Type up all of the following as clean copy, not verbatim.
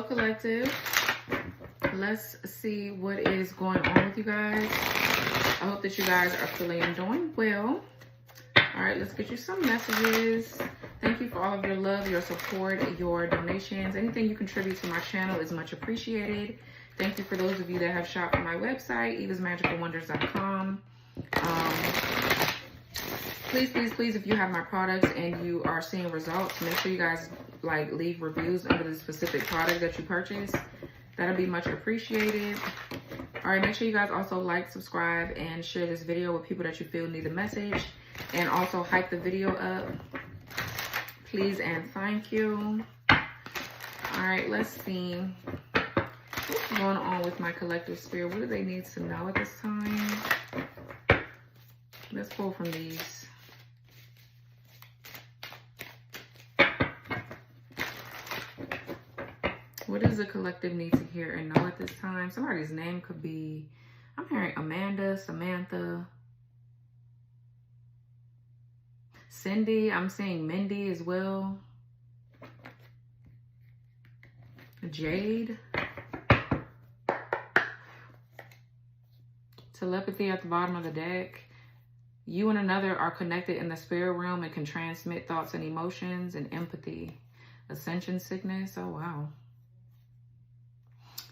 Hello, collective. Let's see what is going on with you guys. I hope that you guys are feeling and doing well. All right, let's get you some messages. Thank you for all of your love, your support, your donations. Anything you contribute to my channel is much appreciated. Thank you for those of you that have shopped on my website, evasmagicalwonders.com. Please, if you have my products and you are seeing results, make sure you guys leave reviews under the specific product that you purchase. That'll be much appreciated. All right, make sure you guys also like, subscribe, and share this video with people that you feel need the message. And also hype the video up. Please and thank you. All right, let's see. What's going on with my collective spirit? What do they need to know at this time? Let's pull from these. What does the collective need to hear and know at this time? Somebody's name could be, I'm hearing Amanda, Samantha, Cindy. I'm seeing Mindy as well. Jade. Telepathy at the bottom of the deck. You and another are connected in the spirit realm and can transmit thoughts and emotions and empathy. Ascension sickness. Oh, wow.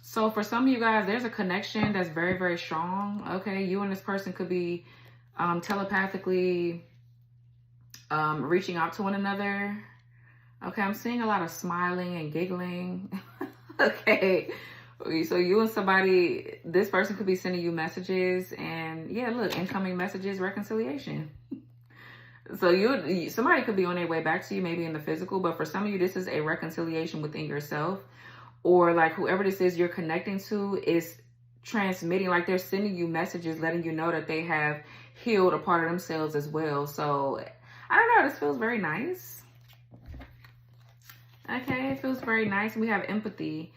So for some of you guys, there's a connection that's very, very strong. Okay, you and this person could be telepathically reaching out to one another. Okay, I'm seeing a lot of smiling and giggling. Okay, so you and somebody, this person could be sending you messages, and yeah, look, incoming messages, reconciliation. So somebody could be on their way back to you, maybe in the physical, but for some of you, this is a reconciliation within yourself. Or whoever this is you're connecting to is transmitting, they're sending you messages letting you know that they have healed a part of themselves as well. So I don't know, this feels very nice. Okay, it feels very nice. We have empathy.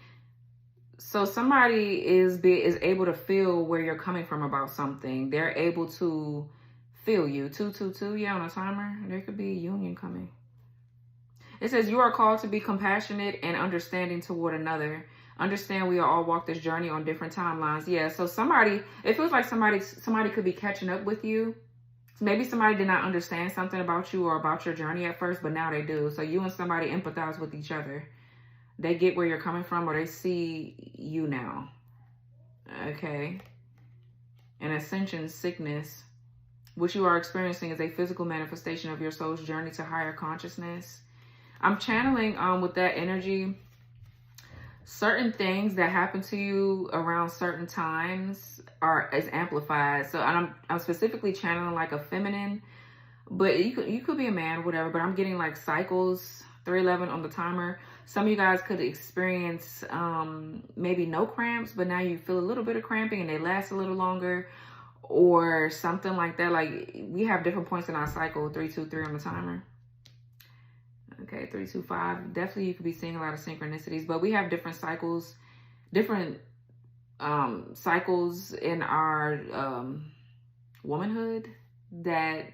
So somebody is able to feel where you're coming from about something. They're able to feel you. 222, yeah, on a timer. There could be a union coming. It says you are called to be compassionate and understanding toward another. Understand we all walk this journey on different timelines. Yeah, so it feels like somebody could be catching up with you. Maybe somebody did not understand something about you or about your journey at first, but now they do. So you and somebody empathize with each other. They get where you're coming from, or they see you now. Okay. An ascension sickness. What you are experiencing is a physical manifestation of your soul's journey to higher consciousness. I'm channeling with that energy, certain things that happen to you around certain times is amplified. So I'm specifically channeling a feminine, but you could be a man, whatever, but I'm getting cycles, 311 on the timer. Some of you guys could experience maybe no cramps, but now you feel a little bit of cramping and they last a little longer or something like that. We have different points in our cycle, 323 on the timer. Okay, 325. Definitely you could be seeing a lot of synchronicities, but we have different cycles in our womanhood that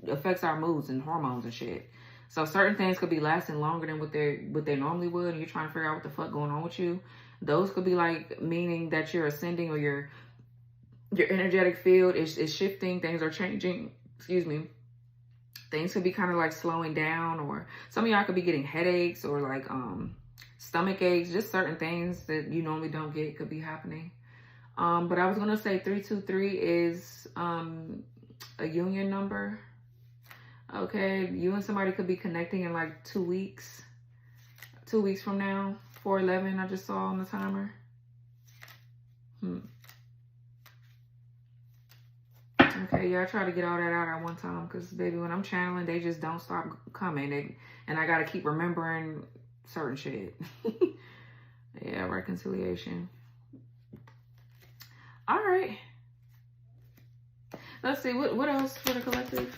affects our moods and hormones and shit. So certain things could be lasting longer than what they normally would, and you're trying to figure out what the fuck going on with you. Those could be meaning that you're ascending or your energetic field is shifting, things are changing. Excuse me. Things could be kind of slowing down, or some of y'all could be getting headaches or stomach aches. Just certain things that you normally don't get could be happening. But I was going to say 323 is a union number. Okay, you and somebody could be connecting in 2 weeks. 2 weeks from now. 411 I just saw on the timer. Okay, yeah, I try to get all that out at one time because, baby, when I'm channeling, they just don't stop coming. And I got to keep remembering certain shit. Yeah, reconciliation. All right. Let's see. What else for the collective?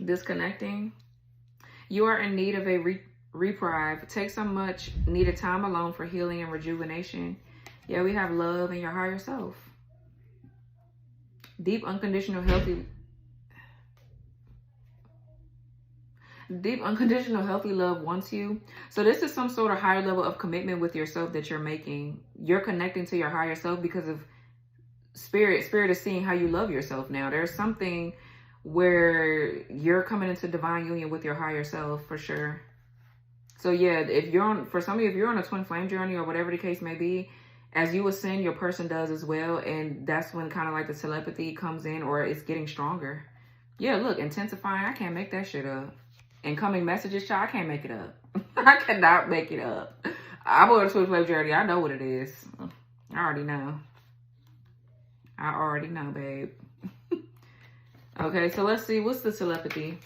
Disconnecting. You are in need of a reprieve. Take some much needed time alone for healing and rejuvenation. Yeah, we have love and your higher self. Deep, unconditional, healthy. Deep, unconditional, healthy love wants you. So this is some sort of higher level of commitment with yourself that you're making. You're connecting to your higher self because of spirit. Spirit is seeing how you love yourself now. There's something where you're coming into divine union with your higher self for sure. So yeah, if you're on, for some of you, if you're on a twin flame journey or whatever the case may be, as you ascend, your person does as well. And that's when kind of like the telepathy comes in, or it's getting stronger. Yeah, look, intensifying. I can't make that shit up. Incoming messages, child, I can't make it up. I cannot make it up. I'm on a twin flame journey. I know what it is. I already know. I already know, babe. Okay, so let's see. What's the telepathy?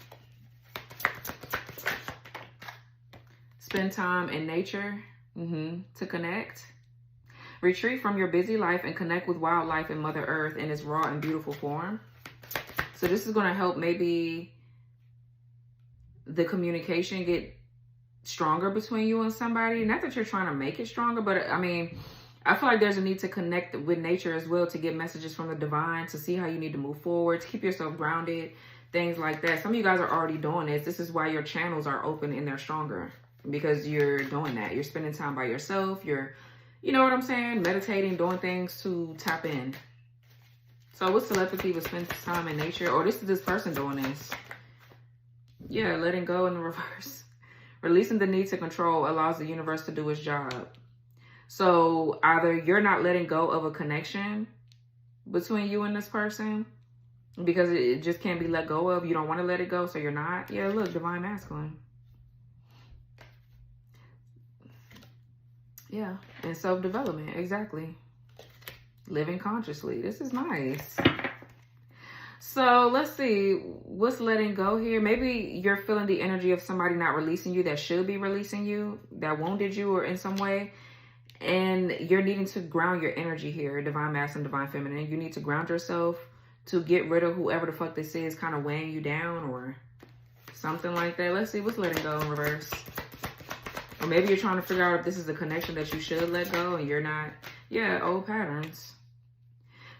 Spend time in nature to connect. Retreat from your busy life and connect with wildlife and Mother Earth in its raw and beautiful form. So this is going to help maybe the communication get stronger between you and somebody. Not that you're trying to make it stronger, but I mean, I feel like there's a need to connect with nature as well, to get messages from the divine, to see how you need to move forward, to keep yourself grounded, things like that. Some of you guys are already doing this. This is why your channels are open and they're stronger, because you're doing that. You're spending time by yourself. You're, you know what I'm saying? Meditating, doing things to tap in. So what's telepathy with spend time in nature? Or this is this person doing this. Yeah, letting go in the reverse. Releasing the need to control allows the universe to do its job. So either you're not letting go of a connection between you and this person because it just can't be let go of. You don't want to let it go, so you're not. Yeah, look, divine masculine. Yeah, and self-development, exactly. Living consciously. This is nice. So let's see, what's letting go here? Maybe you're feeling the energy of somebody not releasing you that should be releasing you, that wounded you or in some way. And you're needing to ground your energy here, divine masculine, divine feminine. You need to ground yourself to get rid of whoever the fuck this is kind of weighing you down or something like that. Let's see, what's letting go in reverse? Or maybe you're trying to figure out if this is a connection that you should let go and you're not. Yeah, old patterns.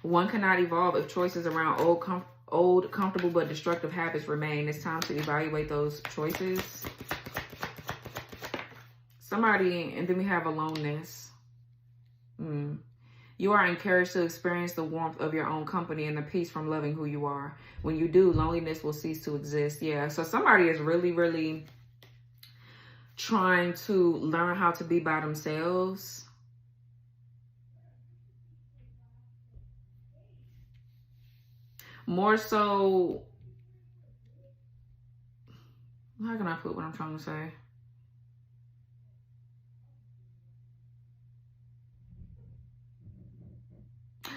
One cannot evolve if choices around old, comfortable, but destructive habits remain. It's time to evaluate those choices. Somebody, and then we have aloneness. You are encouraged to experience the warmth of your own company and the peace from loving who you are. When you do, loneliness will cease to exist. Yeah, so somebody is really, really trying to learn how to be by themselves. More so, how can I put what I'm trying to say?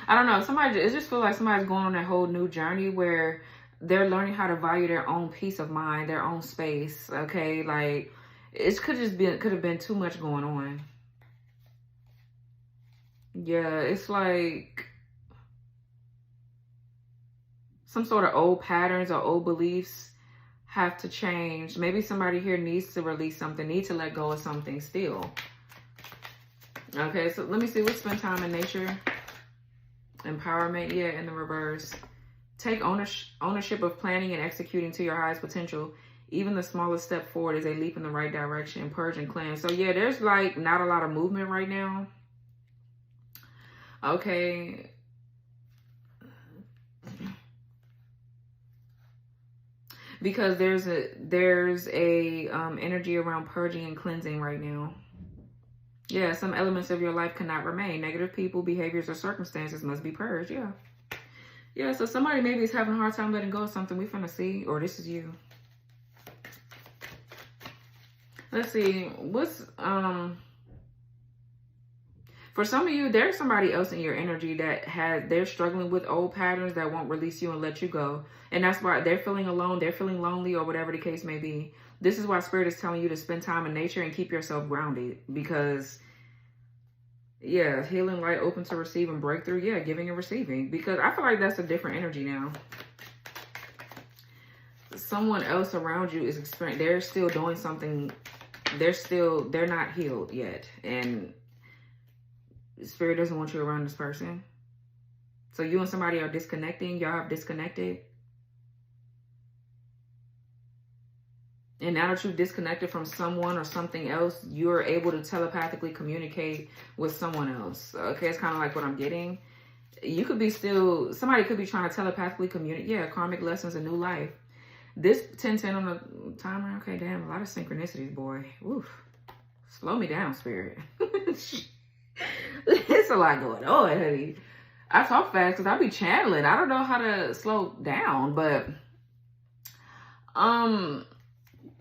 I don't know. Somebody, it just feels like somebody's going on a whole new journey where they're learning how to value their own peace of mind, their own space. Okay, like it could have been too much going on. Yeah, it's like some sort of old patterns or old beliefs have to change. Maybe somebody here needs to release something, needs to let go of something still. Okay, so let me see. What's spend time in nature? Empowerment, yeah, in the reverse. Take ownership of planning and executing to your highest potential. Even the smallest step forward is a leap in the right direction. Purge and cleanse. So yeah, there's like not a lot of movement right now. Okay. Because there's a energy around purging and cleansing right now. Yeah, some elements of your life cannot remain. Negative people, behaviors, or circumstances must be purged. Yeah. Yeah, so somebody maybe is having a hard time letting go of something. We finna see, or this is you. Let's see. What's, for some of you, there's somebody else in your energy that they're struggling with old patterns that won't release you and let you go. And that's why they're feeling alone, they're feeling lonely, or whatever the case may be. This is why Spirit is telling you to spend time in nature and keep yourself grounded. Because, yeah, healing, light, open to receive and breakthrough. Yeah, giving and receiving. Because I feel like that's a different energy now. Someone else around you is experiencing, they're still doing something. They're not healed yet. And Spirit doesn't want you around this person. So you and somebody are disconnecting. Y'all have disconnected. And now that you've disconnected from someone or something else, you're able to telepathically communicate with someone else. Okay, it's kind of like what I'm getting. You could be still, somebody could be trying to telepathically communicate. Yeah, karmic lessons, a new life. This 1010 on the timer. Okay, damn, a lot of synchronicities, boy. Oof. Slow me down, spirit. It's a lot going on, honey. I talk fast because I be channeling. I don't know how to slow down, but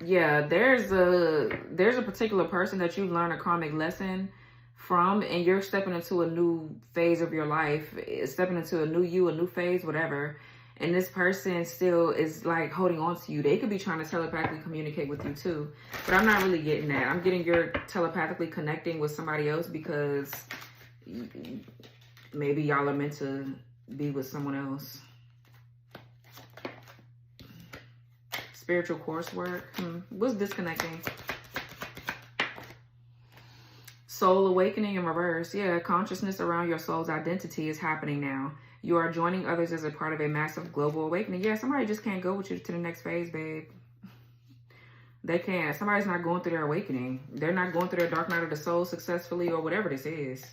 yeah, there's a particular person that you've learned a karmic lesson from, and you're stepping into a new phase of your life, stepping into a new you, a new phase, whatever. And this person still is like holding on to you. They could be trying to telepathically communicate with you too. But I'm not really getting that. I'm getting you're telepathically connecting with somebody else because maybe y'all are meant to be with someone else. Spiritual coursework. What's disconnecting? Soul awakening in reverse. Yeah, consciousness around your soul's identity is happening now. You are joining others as a part of a massive global awakening. Yeah, somebody just can't go with you to the next phase, babe. They can't. Somebody's not going through their awakening. They're not going through their dark night of the soul successfully or whatever this is.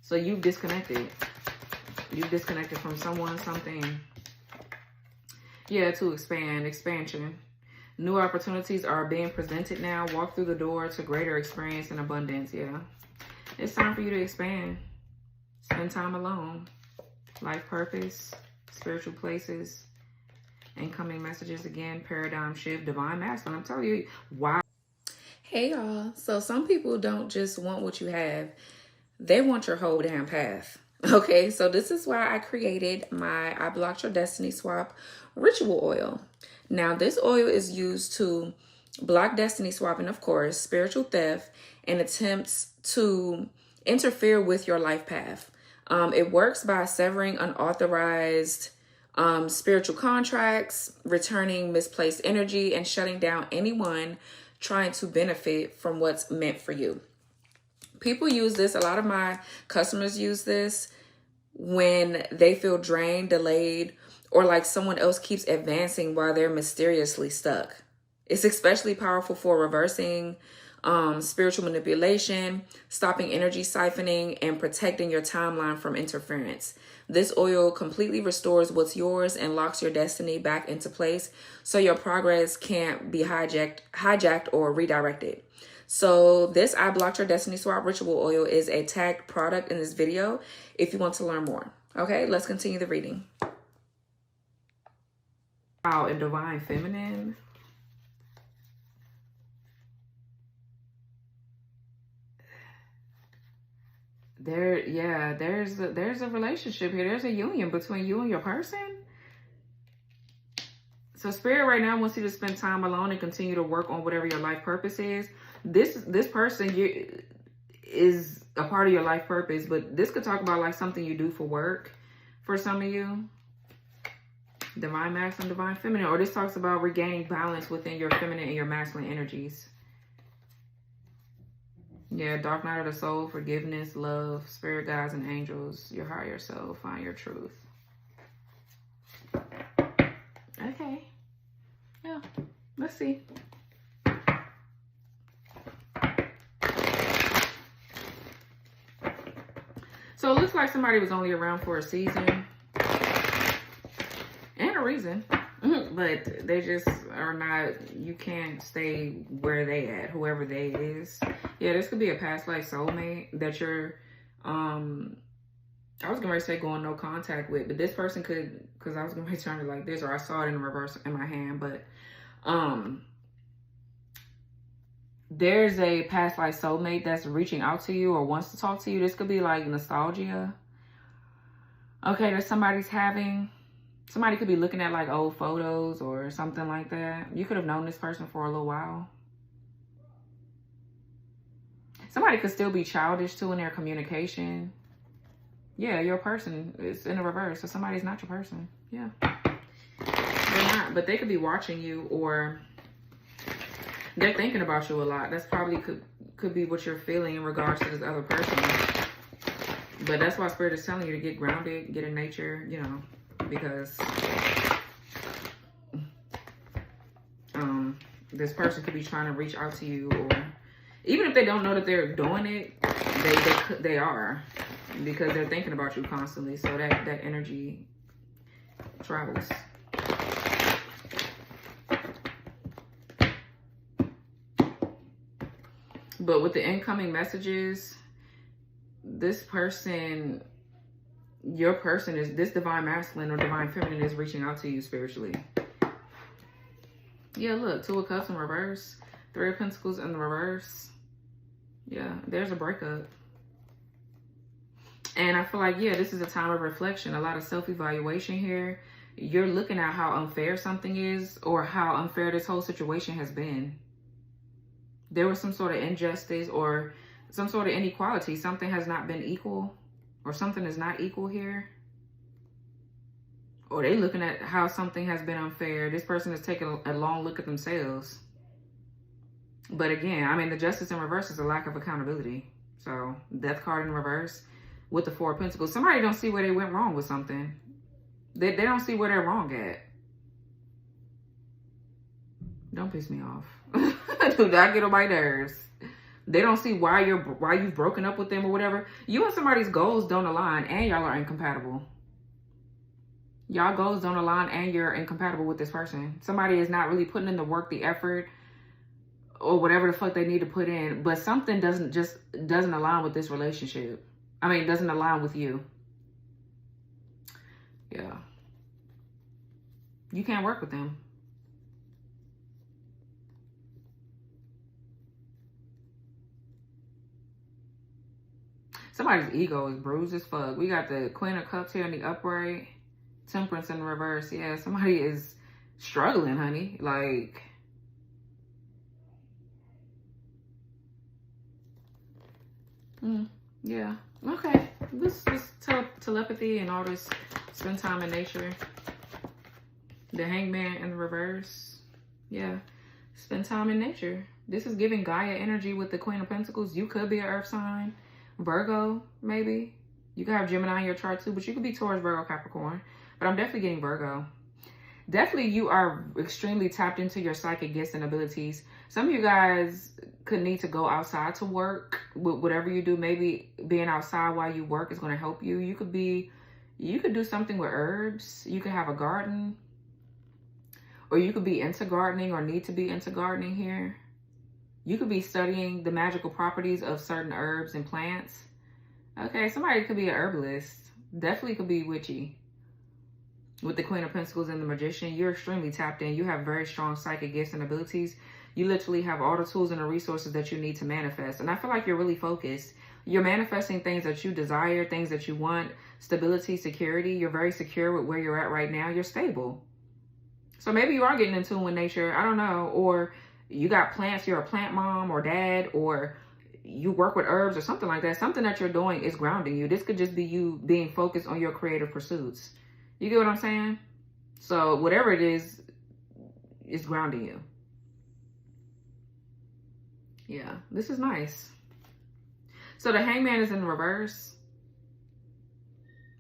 So you've disconnected. You've disconnected from someone, something. Yeah, to expand. Expansion. New opportunities are being presented now. Walk through the door to greater experience and abundance. Yeah. It's time for you to expand. Spend time alone. Life purpose, spiritual places, incoming messages again, paradigm shift, divine masculine. I'm telling you, why? Hey, y'all. So some people don't just want what you have. They want your whole damn path. Okay, so this is why I created my I Blocked Your Destiny Swap ritual oil. Now, this oil is used to block destiny swapping, of course, spiritual theft, and attempts to interfere with your life path. It works by severing unauthorized spiritual contracts, returning misplaced energy, and shutting down anyone trying to benefit from what's meant for you. People use this. A lot of my customers use this when they feel drained, delayed, or like someone else keeps advancing while they're mysteriously stuck. It's especially powerful for reversing spiritual manipulation, stopping energy siphoning, and protecting your timeline from interference. This oil completely restores what's yours and locks your destiny back into place so your progress can't be hijacked or redirected. So this I Blocked Your Destiny Swap ritual oil is a tagged product in this video if you want to learn more. Okay, let's continue the reading. Wow, and divine feminine. There's a relationship here. There's a union between you and your person. So spirit right now wants you to spend time alone and continue to work on whatever your life purpose is. This person is a part of your life purpose, but this could talk about like something you do for work for some of you. Divine masculine, divine feminine, or this talks about regaining balance within your feminine and your masculine energies. Yeah, dark night of the soul, forgiveness, love, spirit guides and angels, your higher self, find your truth. Okay. Yeah, let's see. So it looks like somebody was only around for a season and a reason. But they just are not, you can't stay where they at, whoever they is. Yeah, this could be a past life soulmate that you're, I was going to say going no contact with, but this person could, because I was going to turn it like this, or I saw it in reverse in my hand, but there's a past life soulmate that's reaching out to you or wants to talk to you. This could be like nostalgia. Okay, there's somebody could be looking at like old photos or something like that. You could have known this person for a little while. Somebody could still be childish too in their communication. Yeah, your person is in the reverse. So somebody's not your person. Yeah. They're not, but they could be watching you, or they're thinking about you a lot. That's probably could be what you're feeling in regards to this other person. But that's why Spirit is telling you to get grounded, get in nature, you know, This person could be trying to reach out to you, or even if they don't know that they're doing it, they are, because they're thinking about you constantly. So that energy travels. But with the incoming messages, this person, your person, is this divine masculine or divine feminine is reaching out to you spiritually. Yeah, look, 2 of Cups in reverse, 3 of Pentacles in the reverse. Yeah, there's a breakup. And I feel like, yeah, this is a time of reflection, a lot of self-evaluation here. You're looking at how unfair something is, or how unfair this whole situation has been. There was some sort of injustice or some sort of inequality. Something has not been equal, or something is not equal here. Or they looking at how something has been unfair. This person is taking a long look at themselves. But again, I mean, the Justice in reverse is a lack of accountability. So, Death card in reverse with the 4 of Pentacles. Somebody don't see where they went wrong with something. They don't see where they're wrong at. Don't piss me off. Do not get on my nerves. They don't see why you've broken up with them or whatever. You and somebody's goals don't align, and y'all are incompatible. Y'all goals don't align, and you're incompatible with this person. Somebody is not really putting in the work, the effort, or whatever the fuck they need to put in. But something doesn't align with this relationship. I mean, it doesn't align with you. Yeah. You can't work with them. Somebody's ego is bruised as fuck. We got the Queen of Cups here in the upright. Temperance in reverse. Yeah, somebody is struggling, honey. Like, yeah. Okay. This telepathy and all this. Spend time in nature. The Hangman in the reverse. Yeah. Spend time in nature. This is giving Gaia energy with the Queen of Pentacles. You could be an earth sign. Virgo, maybe. You could have Gemini in your chart too, but you could be Taurus, Virgo, Capricorn. But I'm definitely getting Virgo. Definitely you are extremely tapped into your psychic gifts and abilities. Some of you guys could need to go outside to work with whatever you do. Maybe being outside while you work is going to help you. You could do something with herbs. You could have a garden. Or you could be into gardening or need to be into gardening here. You could be studying the magical properties of certain herbs and plants. Okay, somebody could be an herbalist. Definitely could be witchy. With the Queen of Pentacles and the Magician, you're extremely tapped in. You have very strong psychic gifts and abilities. You literally have all the tools and the resources that you need to manifest. And I feel like you're really focused. You're manifesting things that you desire, things that you want, stability, security. You're very secure with where you're at right now. You're stable. So maybe you are getting in tune with nature. I don't know. Or you got plants. You're a plant mom or dad, or you work with herbs or something like that. Something that you're doing is grounding you. This could just be you being focused on your creative pursuits. You get what I'm saying? So whatever it is grounding you. Yeah, this is nice. So the Hangman is in reverse,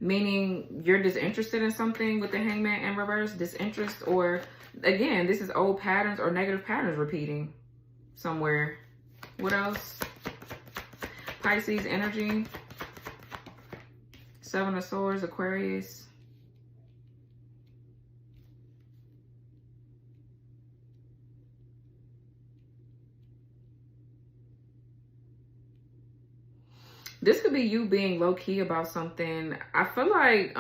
meaning you're disinterested in something with the Hangman in reverse. Disinterest, or again, this is old patterns or negative patterns repeating somewhere. What else? Pisces energy. 7 of Swords, Aquarius. This could be you being low-key about something. I feel like,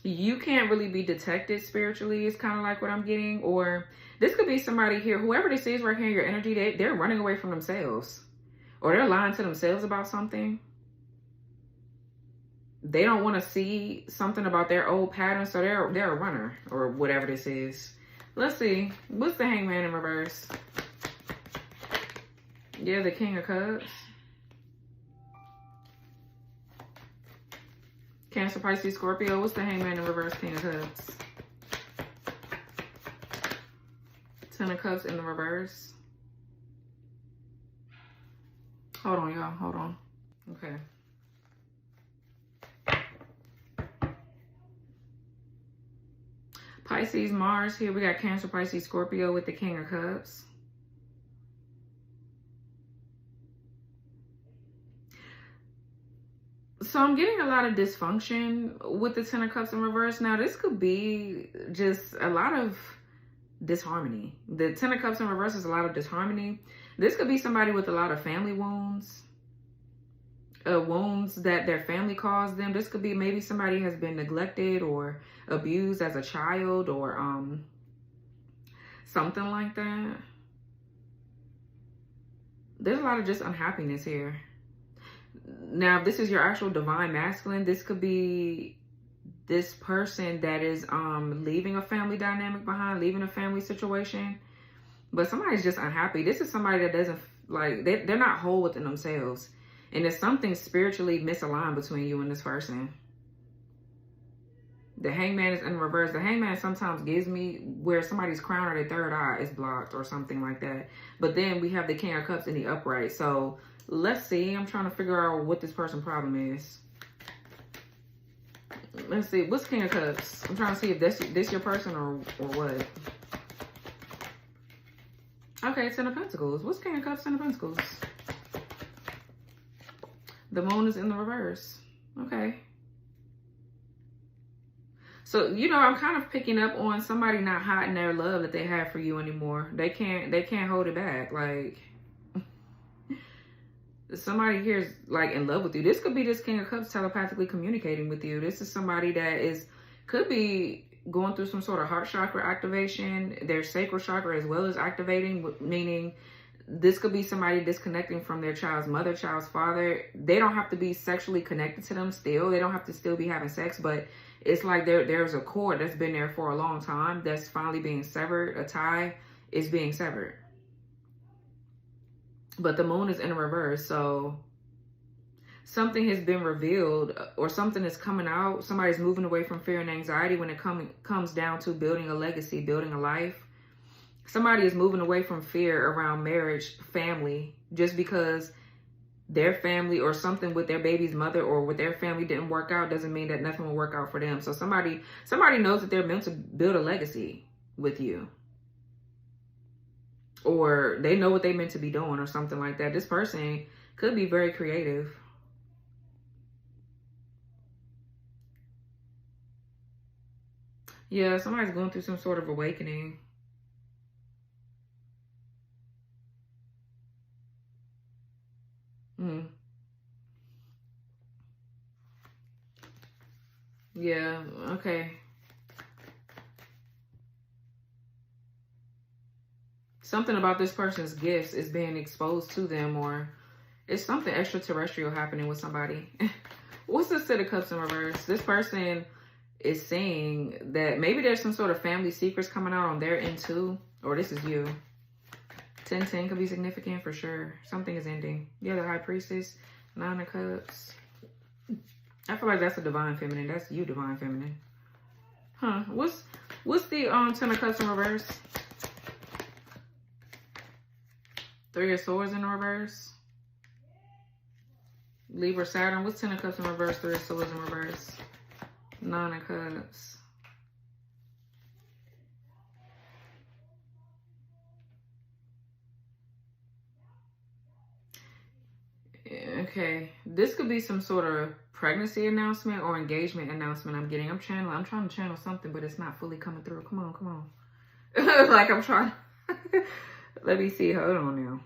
you can't really be detected spiritually. It's kind of like what I'm getting. Or this could be somebody here, whoever this is right here in your energy, they're running away from themselves. Or they're lying to themselves about something. They don't want to see something about their old patterns, so they're a runner or whatever this is. Let's see. What's the Hangman in reverse? Yeah, the King of Cups. Cancer, Pisces, Scorpio. What's the Hangman in reverse? King of Cups. 10 of Cups in the reverse. Hold on, y'all. Hold on. Okay. Pisces, Mars here. We got Cancer, Pisces, Scorpio with the King of Cups. So I'm getting a lot of dysfunction with the Ten of Cups in reverse. Now, this could be just a lot of disharmony. The Ten of Cups in reverse is a lot of disharmony. This could be somebody with a lot of family wounds. Wounds that their family caused them. This could be maybe somebody has been neglected or abused as a child or something like that. There's a lot of just unhappiness here. Now, if this is your actual divine masculine, this could be this person that is leaving a family dynamic behind, leaving a family situation. But somebody's just unhappy. This is somebody that doesn't, like, they're not whole within themselves. And there's something spiritually misaligned between you and this person. The Hangman is in reverse. The Hangman sometimes gives me where somebody's crown or their third eye is blocked or something like that. But then we have the King of Cups in the upright. So let's see. I'm trying to figure out what this person's problem is. Let's see. What's King of Cups? I'm trying to see if this your person or what. Okay, Ten of Pentacles. What's King of Cups, Ten of Pentacles? The Moon is in the reverse. Okay. So, you know, I'm kind of picking up on somebody not hiding their love that they have for you anymore. They can't hold it back. Like, somebody here is like in love with you. This could be this King of Cups telepathically communicating with you. This is somebody that could be going through some sort of heart chakra activation. Their sacral chakra as well as activating, meaning this could be somebody disconnecting from their child's mother, child's father. They don't have to be sexually connected to them still. They don't have to still be having sex, but it's like there's a cord that's been there for a long time that's finally being severed. A tie is being severed. But the Moon is in reverse, so something has been revealed or something is coming out. Somebody's moving away from fear and anxiety when it comes down to building a legacy, building a life. Somebody is moving away from fear around marriage, family, just because their family or something with their baby's mother or with their family didn't work out doesn't mean that nothing will work out for them. So somebody knows that they're meant to build a legacy with you. Or they know what they meant to be doing or something like that. This person could be very creative. Yeah, somebody's going through some sort of awakening. Yeah, okay. Something about this person's gifts is being exposed to them, or it's something extraterrestrial happening with somebody. What's the Ten of Cups in reverse? This person is saying that maybe there's some sort of family secrets coming out on their end too, or this is you. 10-10 could be significant for sure. Something is ending. Yeah, the High Priestess, Nine of Cups. I feel like that's a divine feminine. That's you, divine feminine. Huh? What's the Ten of Cups in reverse? Three of Swords in reverse. Libra, Saturn. What's Ten of Cups in reverse? Three of Swords in reverse. Nine of Cups. Okay, this could be some sort of pregnancy announcement or engagement announcement I'm getting. I'm trying to channel something, but it's not fully coming through. Come on. Like I'm trying. Let me see. Hold on now.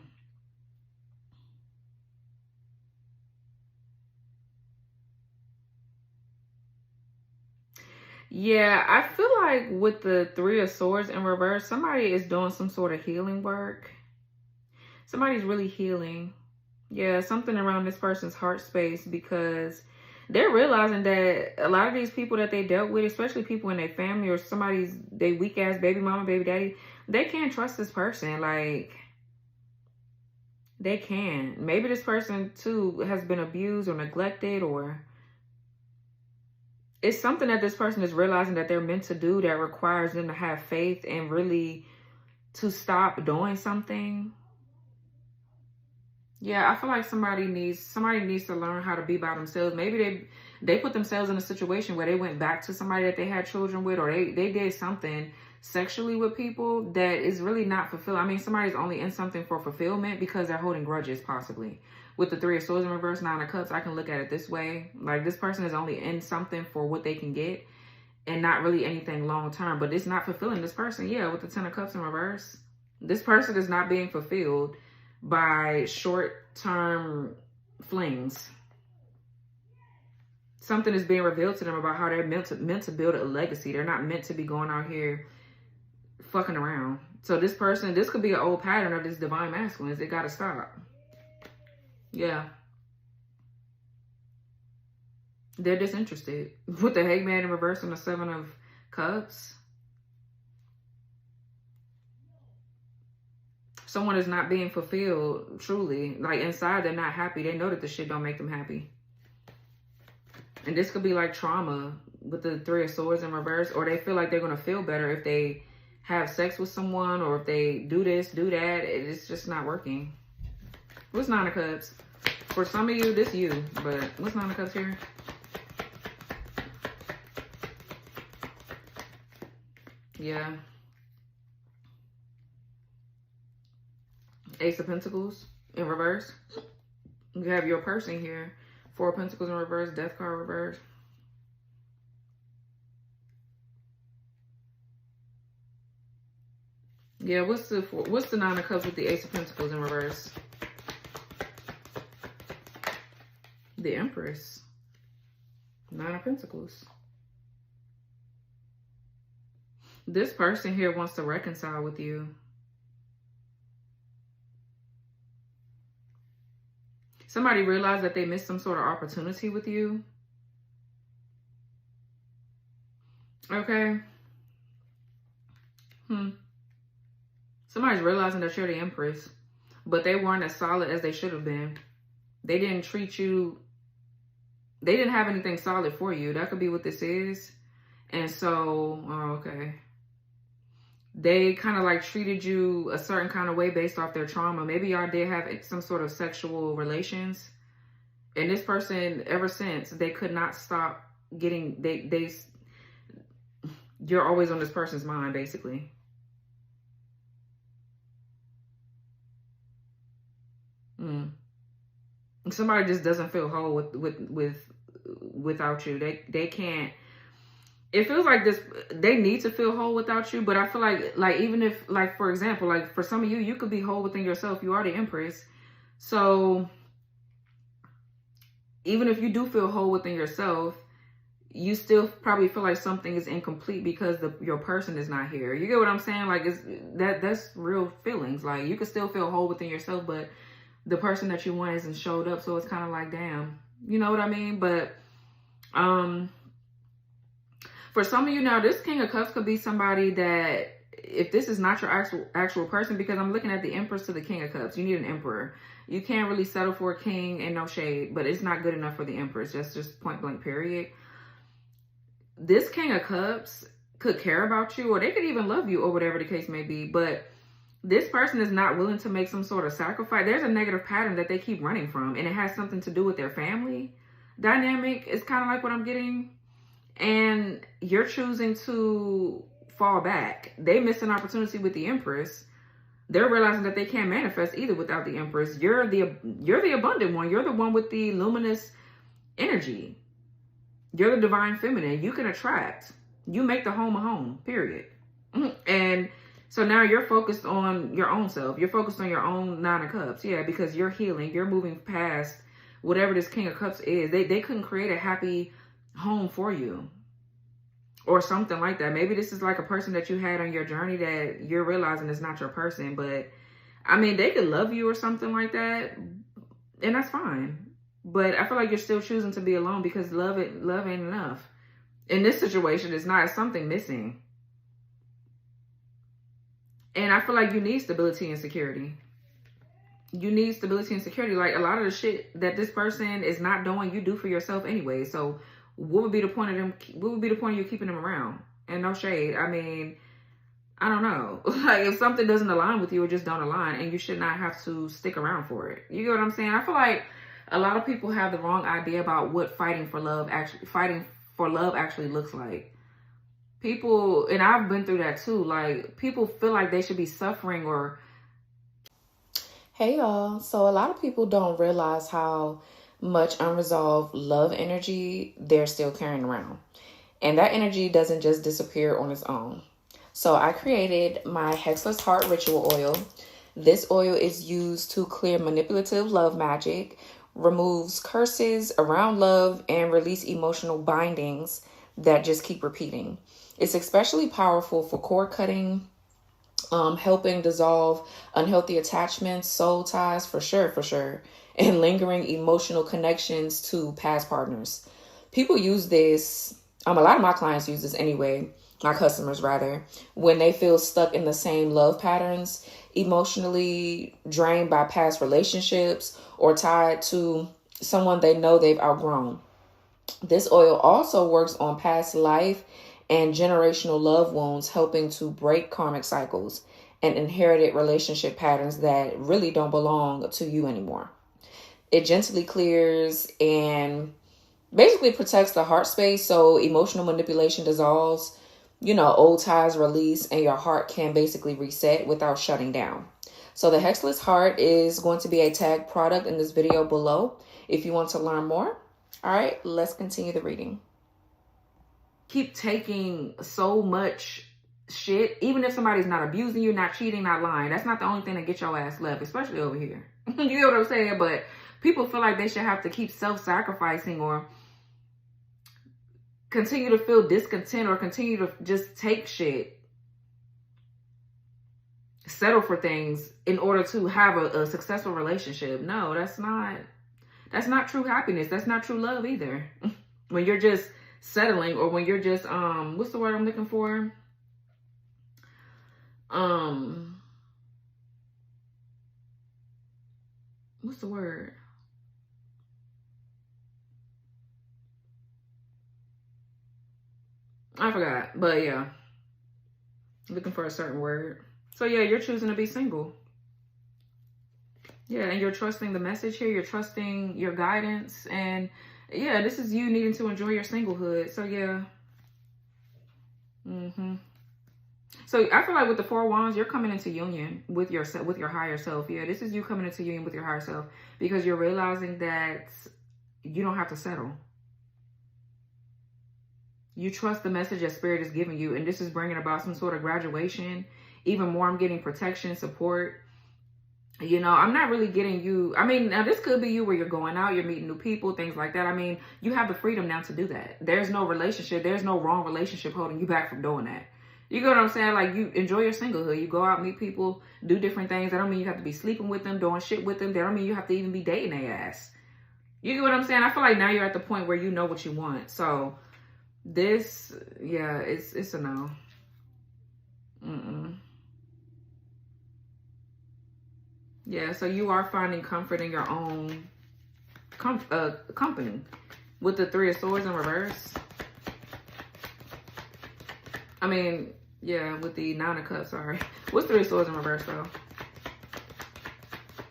Yeah, I feel like with the Three of Swords in reverse, somebody is doing some sort of healing work. Somebody's really healing. Yeah, something around this person's heart space, because they're realizing that a lot of these people that they dealt with, especially people in their family or they weak ass baby mama, baby daddy, they can't trust this person. Like, they can. Maybe this person too has been abused or neglected, or it's something that this person is realizing that they're meant to do that requires them to have faith and really to stop doing something. Yeah, I feel like somebody needs to learn how to be by themselves. Maybe They put themselves in a situation where they went back to somebody that they had children with, or they did something sexually with people that is really not fulfilled. I mean, somebody's only in something for fulfillment because they're holding grudges, possibly. With the 3 of Swords in reverse, 9 of Cups, I can look at it this way. Like, this person is only in something for what they can get and not really anything long term. But it's not fulfilling this person. Yeah, with the 10 of Cups in reverse, this person is not being fulfilled by short-term flings. Something is being revealed to them about how they're meant to build a legacy. They're not meant to be going out here fucking around. So this person, this could be an old pattern of this divine masculine. It got to stop. Yeah. They're disinterested. With the Hangman in reverse and the 7 of Cups. Someone is not being fulfilled, truly. Like, inside, they're not happy. They know that the shit don't make them happy. And this could be like trauma with the 3 of Swords in reverse. Or they feel like they're going to feel better if they have sex with someone. Or if they do this, do that. It's just not working. What's 9 of Cups? For some of you, this you. But what's 9 of Cups here? Yeah. Ace of Pentacles in reverse. You have your person here. 4 of Pentacles in reverse. Death card reverse. Yeah, what's the 9 of Cups with the Ace of Pentacles in reverse? The Empress. 9 of Pentacles. This person here wants to reconcile with you. Somebody realized that they missed some sort of opportunity with you. Okay. Somebody's realizing that you're the Empress, but they weren't as solid as they should have been. They didn't treat you. They didn't have anything solid for you. That could be what this is. And so, okay. They kind of like treated you a certain kind of way based off their trauma. Maybe y'all did have some sort of sexual relations. And this person, ever since, they could not stop getting, you're always on this person's mind, basically. Somebody just doesn't feel whole without you. They can't. It feels like this, they need to feel whole without you, but I feel like even if, like, for example, like for some of you, you could be whole within yourself. You are the Empress. So even if you do feel whole within yourself, you still probably feel like something is incomplete because your person is not here. You get what I'm saying? Like, that's real feelings. Like, you could still feel whole within yourself, but the person that you want hasn't showed up. So it's kind of like, damn, you know what I mean? But, for some of you now, this King of Cups could be somebody that, if this is not your actual person, because I'm looking at the Empress to the King of Cups, you need an Emperor. You can't really settle for a king, and no shade, but it's not good enough for the Empress. That's just point blank, period. This King of Cups could care about you, or they could even love you, or whatever the case may be, but this person is not willing to make some sort of sacrifice. There's a negative pattern that they keep running from, and it has something to do with their family dynamic. It's kind of like what I'm getting. And you're choosing to fall back. They missed an opportunity with the Empress. They're realizing that they can't manifest either without the Empress. You're the abundant one. You're the one with the luminous energy. You're the divine feminine. You can attract. You make the home a home, period. And so now you're focused on your own self. You're focused on your own 9 of Cups. Yeah, because you're healing. You're moving past whatever this King of Cups is. They couldn't create a happy home for you or something like that. Maybe this is like a person that you had on your journey that you're realizing is not your person, but I mean, they could love you or something like that, and that's fine. But I feel like you're still choosing to be alone because love ain't enough. In this situation, it's not. It's something missing. And I feel like you need stability and security. You need stability and security. Like, a lot of the shit that this person is not doing, you do for yourself anyway. So what would be the point of them? What would be the point of you keeping them around? And no shade. I mean, I don't know. Like, if something doesn't align with you, it just don't align, and you should not have to stick around for it. You get what I'm saying? I feel like A lot of people have the wrong idea about what fighting for love actually looks like. People, and I've been through that too, like people feel like they should be suffering or... Hey y'all, so a lot of people don't realize how much unresolved love energy they're still carrying around. And that energy doesn't just disappear on its own. So I created my Hexless Heart Ritual Oil. This oil is used to clear manipulative love magic, removes curses around love, and release emotional bindings that just keep repeating. It's especially powerful for cord cutting, helping dissolve unhealthy attachments, soul ties, for sure, and lingering emotional connections to past partners. People use this, a lot of my clients use this anyway, my customers rather, when they feel stuck in the same love patterns, emotionally drained by past relationships, or tied to someone they know they've outgrown. This oil also works on past life and generational love wounds, helping to break karmic cycles and inherited relationship patterns that really don't belong to you anymore. It gently clears and basically protects the heart space, so emotional manipulation dissolves, old ties release, and your heart can basically reset without shutting down. So the Hexless Heart is going to be a tag product in this video below if you want to learn more. All right, let's continue the reading. Keep taking so much shit, even if somebody's not abusing you, not cheating, not lying. That's not the only thing that gets your ass left, especially over here. You know what I'm saying? But people feel like they should have to keep self-sacrificing or continue to feel discontent or continue to just take shit, settle for things in order to have a successful relationship. No, that's not true happiness. That's not true love either. When you're just settling, or when you're just what's the word I'm looking for? What's the word? I forgot, but yeah, looking for a certain word. So yeah, you're choosing to be single. Yeah, and you're trusting the message here. You're trusting your guidance, and yeah, this is you needing to enjoy your singlehood. So yeah. So I feel like with the Four Wands, you're coming into union with yourself, with your higher self. Yeah, this is you coming into union with your higher self because you're realizing that you don't have to settle. You trust the message that Spirit is giving you, and this is bringing about some sort of graduation. Even more, I'm getting protection, support. I'm not really getting you. I mean, now this could be you where you're going out, you're meeting new people, things like that. I mean, you have the freedom now to do that. There's no relationship. There's no wrong relationship holding you back from doing that. You get what I'm saying? Like, you enjoy your singlehood. You go out, meet people, do different things. That don't mean you have to be sleeping with them, doing shit with them. That don't mean you have to even be dating their ass. You get what I'm saying? I feel like now you're at the point where you know what you want. So this, yeah, it's a no. Yeah, so you are finding comfort in your own company with the Three of Swords in reverse. I mean, yeah, with the Nine of Cups, sorry. What's Three of Swords in reverse, though?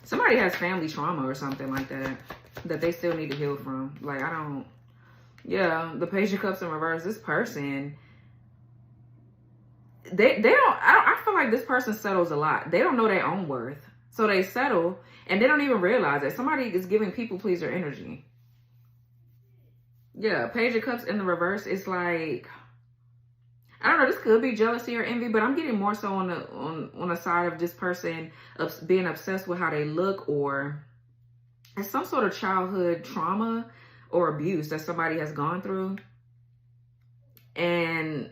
Somebody has family trauma or something like that they still need to heal from. Like, yeah, the Page of Cups in reverse, this person, I feel like this person settles a lot. They don't know their own worth. So they settle, and they don't even realize that somebody is giving people pleaser energy. Yeah, Page of Cups in the reverse, it's like, I don't know, this could be jealousy or envy, but I'm getting more so on the side of this person being obsessed with how they look, or it's some sort of childhood trauma or abuse that somebody has gone through. And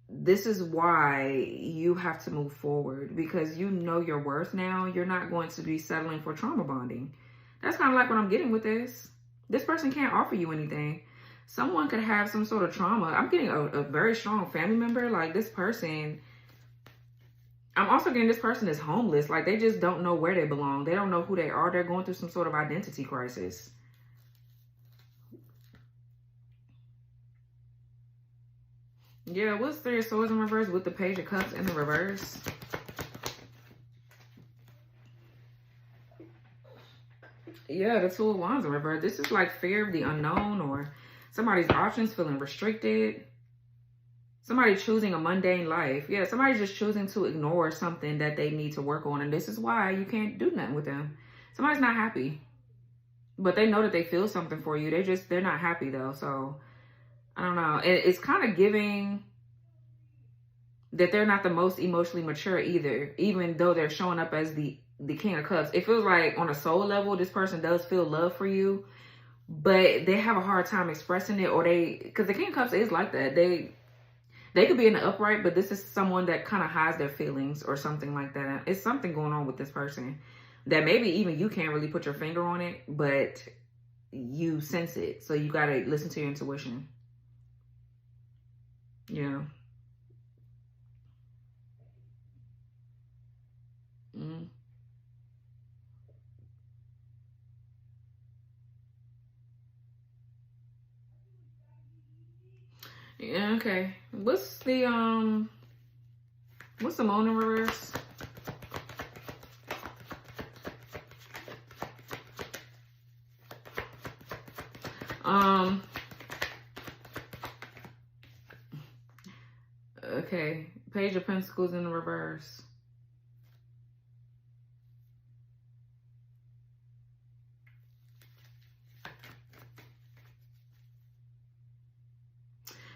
this is why you have to move forward, because you know your worth now. You're not going to be settling for trauma bonding. That's kind of like what I'm getting with this. This person can't offer you anything. Someone could have some sort of trauma. I'm getting a very strong family member. Like, this person, I'm also getting this person is homeless. Like, they just don't know where they belong. They don't know who they are. They're going through some sort of identity crisis. Yeah, what's Three of Swords in reverse with the Page of Cups in the reverse? Yeah, the Two of Wands in reverse. This is like fear of the unknown, or somebody's options feeling restricted. Somebody choosing a mundane life. Yeah, somebody's just choosing to ignore something that they need to work on. And this is why you can't do nothing with them. Somebody's not happy. But they know that they feel something for you. They're not happy though. So, I don't know. It's kind of giving that they're not the most emotionally mature either. Even though they're showing up as the King of Cups. It feels like on a soul level, this person does feel love for you. But they have a hard time expressing it. Or because the King of Cups is like that. They could be in the upright, but this is someone that kind of hides their feelings or something like that. It's something going on with this person that maybe even you can't really put your finger on it, but you sense it. So you got to listen to your intuition. Yeah. Mm. Yeah, okay. What's the moon in reverse? Okay. Page of Pentacles in the reverse.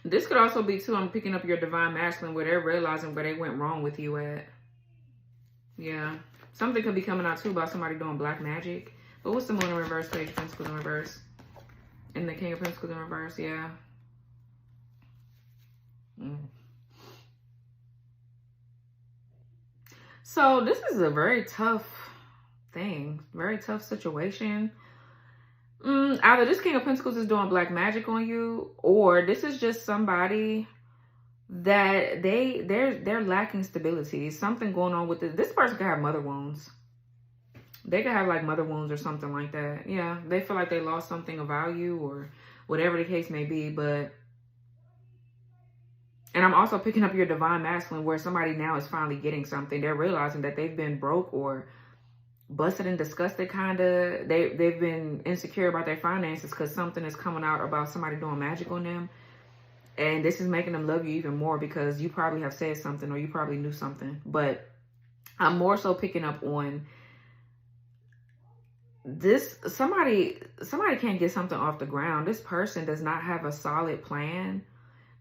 This could also be, too, I'm picking up your divine masculine where they're realizing where they went wrong with you at. Yeah. Something could be coming out, too, about somebody doing black magic. But what's the moon in reverse, Page of Pentacles in reverse? And the King of Pentacles in reverse, yeah. So this is a very tough thing. Very tough situation. Either this King of Pentacles is doing black magic on you, or this is just somebody that they're lacking stability. Something going on with it. This person could have mother wounds. They could have like mother wounds or something like that. Yeah, they feel like they lost something of value or whatever the case may be. But, and I'm also picking up your divine masculine where somebody now is finally getting something. They're realizing that they've been broke or busted and disgusted, kind of. They've been insecure about their finances because something is coming out about somebody doing magic on them. And this is making them love you even more because you probably have said something or you probably knew something. But I'm more so picking up on this. Somebody can't get something off the ground. This person does not have a solid plan.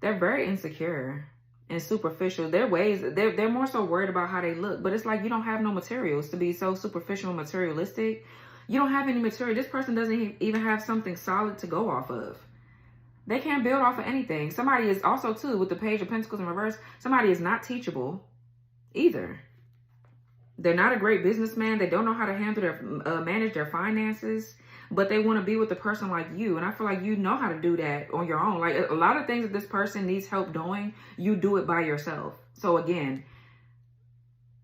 They're very insecure and superficial. Their ways, they're more so worried about how they look. But it's like you don't have no materials to be so superficial and materialistic. You don't have any material. This person doesn't even have something solid to go off of. They can't build off of anything. Somebody is also, too, with the Page of Pentacles in reverse, somebody is not teachable either. They're not a great businessman. They don't know how to handle their, manage their finances. But they want to be with a person like you. And I feel like you know how to do that on your own. Like a lot of things that this person needs help doing, you do it by yourself. So again,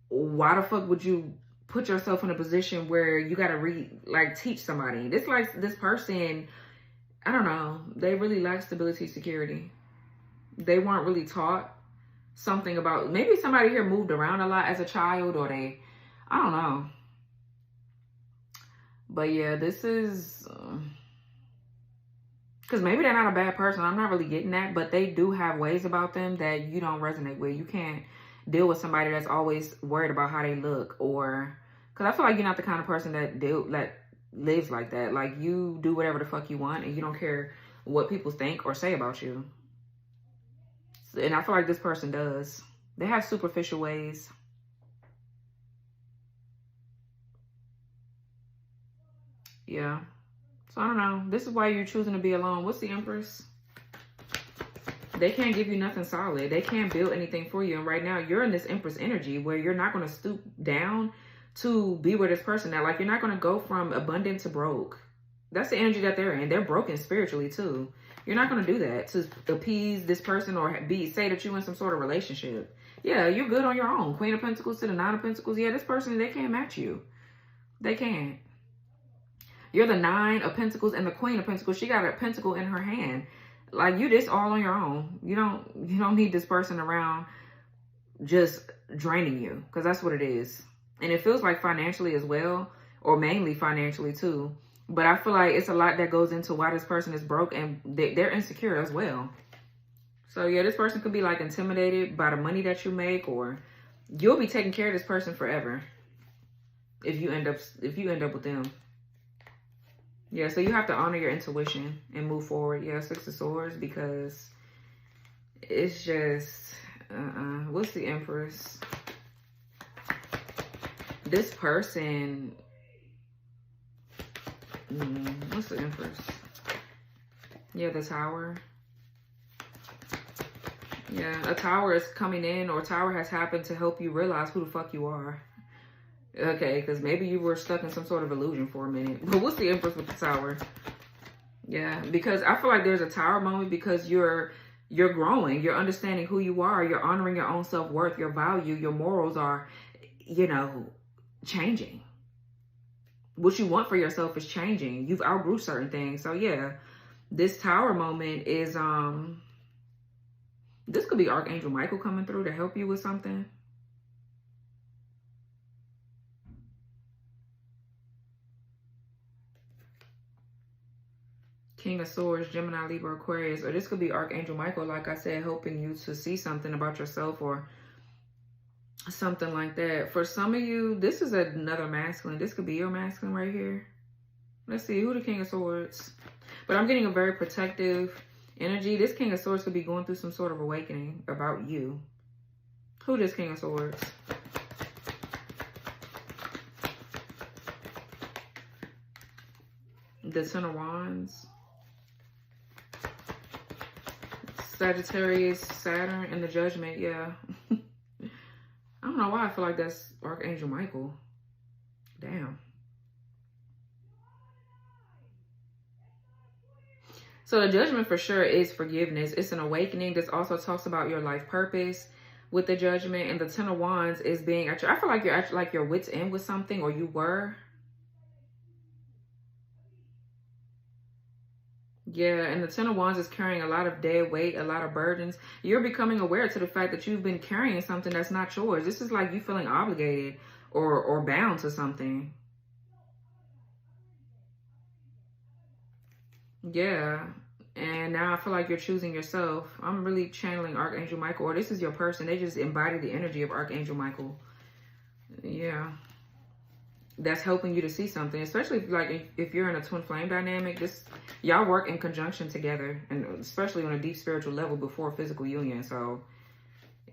why the fuck would you put yourself in a position where you got to teach somebody? This person, I don't know. They really lack stability, security. They weren't really taught something about, maybe somebody here moved around a lot as a child, or I don't know. But yeah, this is, because maybe they're not a bad person. I'm not really getting that, but they do have ways about them that you don't resonate with. You can't deal with somebody that's always worried about how they look, or, because I feel like you're not the kind of person that lives like that. Like, you do whatever the fuck you want and you don't care what people think or say about you. And I feel like this person does. They have superficial ways. Yeah. So I don't know. This is why you're choosing to be alone. What's the Empress? They can't give you nothing solid. They can't build anything for you. And right now you're in this Empress energy where you're not going to stoop down to be with this person. Now, like, you're not going to go from abundant to broke. That's the energy that they're in. They're broken spiritually too. You're not going to do that to appease this person or say that you're in some sort of relationship. Yeah, you're good on your own. Queen of Pentacles to the Nine of Pentacles. Yeah, this person, they can't match you. They can't. You're the Nine of Pentacles and the Queen of Pentacles. She got a pentacle in her hand. Like, you just all on your own. You don't need this person around just draining you, because that's what it is. And it feels like financially as well, or mainly financially too. But I feel like it's a lot that goes into why this person is broke, and they're insecure as well. So yeah, this person could be like intimidated by the money that you make, or you'll be taking care of this person forever if you end up with them. Yeah, so you have to honor your intuition and move forward. Yeah, Six of Swords, because it's just what's the Empress? This person, what's the Empress? Yeah, the Tower. Yeah, a tower is coming in, or a tower has happened to help you realize who the fuck you are. Okay, because maybe you were stuck in some sort of illusion for a minute. But what's the Empress with the Tower? Yeah, because I feel like there's a Tower moment because you're growing. You're understanding who you are. You're honoring your own self-worth, your value, your morals are, you know, changing. What you want for yourself is changing. You've outgrew certain things. So yeah, this Tower moment is, this could be Archangel Michael coming through to help you with something. King of Swords, Gemini, Libra, Aquarius. Or this could be Archangel Michael, like I said, helping you to see something about yourself or something like that. For some of you, this is another masculine. This could be your masculine right here. Let's see, who the King of Swords? But I'm getting a very protective energy. This King of Swords could be going through some sort of awakening about you. Who this King of Swords? The Ten of Wands. Sagittarius, Saturn, and the Judgment. Yeah. I don't know why I feel like that's Archangel Michael. Damn. So the Judgment for sure is forgiveness. It's an awakening. This also talks about your life purpose with the Judgment. And the Ten of Wands is being at your, I feel like you're at like your wit's end with something, or you were. Yeah, and the Ten of Wands is carrying a lot of dead weight, a lot of burdens. You're becoming aware to the fact that you've been carrying something that's not yours. This is like you feeling obligated or bound to something. Yeah, and now I feel like you're choosing yourself. I'm really channeling Archangel Michael, or this is your person. They just embody the energy of Archangel Michael. Yeah. That's helping you to see something, especially if you're in a twin flame dynamic. Y'all work in conjunction together, and especially on a deep spiritual level before physical union. So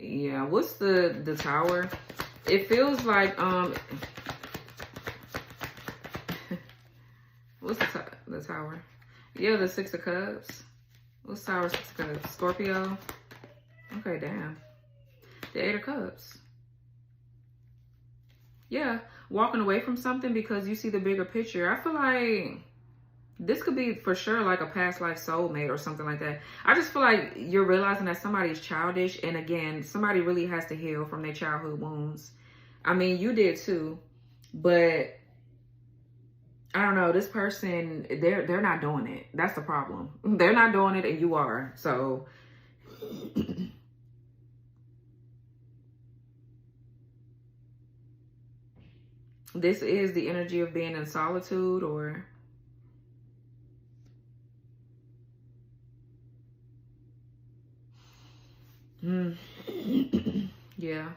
yeah, what's the Tower? It feels like what's the Tower? Yeah, the Six of Cups. What's Tower? Six of Cups? Scorpio. Okay, damn. The Eight of Cups. Yeah, walking away from something because you see the bigger picture. I feel like this could be for sure like a past life soulmate or something like that. I just feel like you're realizing that somebody's childish. And again, somebody really has to heal from their childhood wounds. I mean, you did too. But I don't know. This person, they're not doing it. That's the problem. They're not doing it and you are. So this is the energy of being in solitude, or yeah.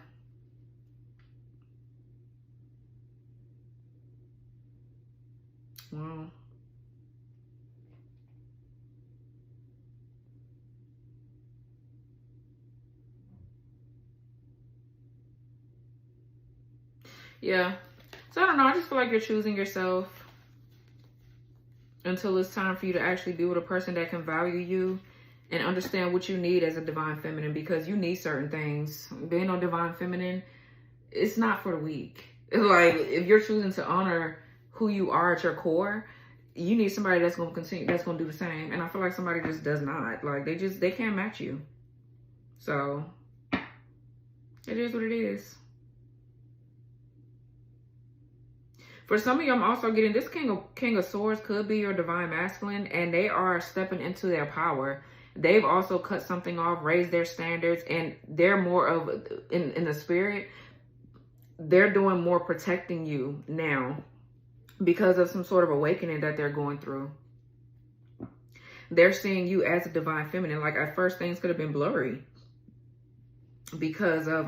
Wow. Yeah. So I don't know. I just feel like you're choosing yourself until it's time for you to actually be with a person that can value you and understand what you need as a divine feminine, because you need certain things. Being on divine feminine, it's not for the weak. Like, if you're choosing to honor who you are at your core, you need somebody that's going to continue, that's going to do the same. And I feel like somebody just does not. Like, they can't match you. So it is what it is. For some of you, I'm also getting this King of Swords could be your divine masculine, and they are stepping into their power. They've also cut something off, raised their standards, and they're more of, in the spirit, they're doing more protecting you now because of some sort of awakening that they're going through. They're seeing you as a divine feminine. Like at first things could have been blurry because of,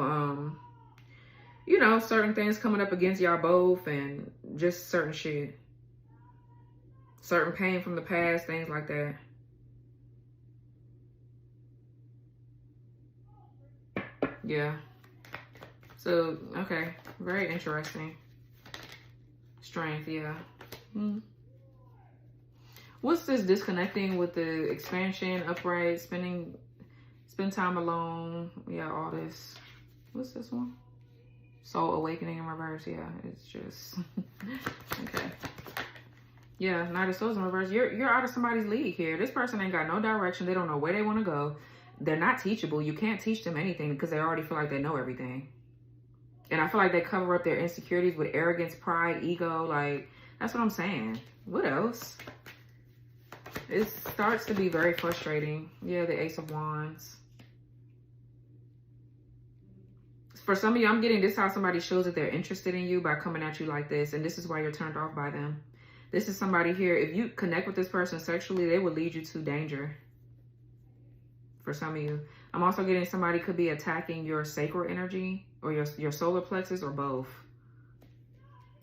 you know, certain things coming up against y'all both and just certain shit. Certain pain from the past, things like that. Yeah. So, okay. Very interesting. Strength, yeah. What's this disconnecting with the expansion, upright, spend time alone? Yeah, all this. What's this one? Soul awakening in reverse. Yeah, it's just okay. Yeah, Knight of Swords in reverse. You're out of somebody's league here. This person ain't got no direction. They don't know where they want to go. They're not teachable. You can't teach them anything because they already feel like they know everything. And I feel like they cover up their insecurities with arrogance, pride, ego. Like, that's what I'm saying. What else? It starts to be very frustrating. Yeah, the Ace of Wands. For some of you, I'm getting this how somebody shows that they're interested in you by coming at you like this. And this is why you're turned off by them. This is somebody here. If you connect with this person sexually, they will lead you to danger. For some of you. I'm also getting somebody could be attacking your sacral energy or your solar plexus or both.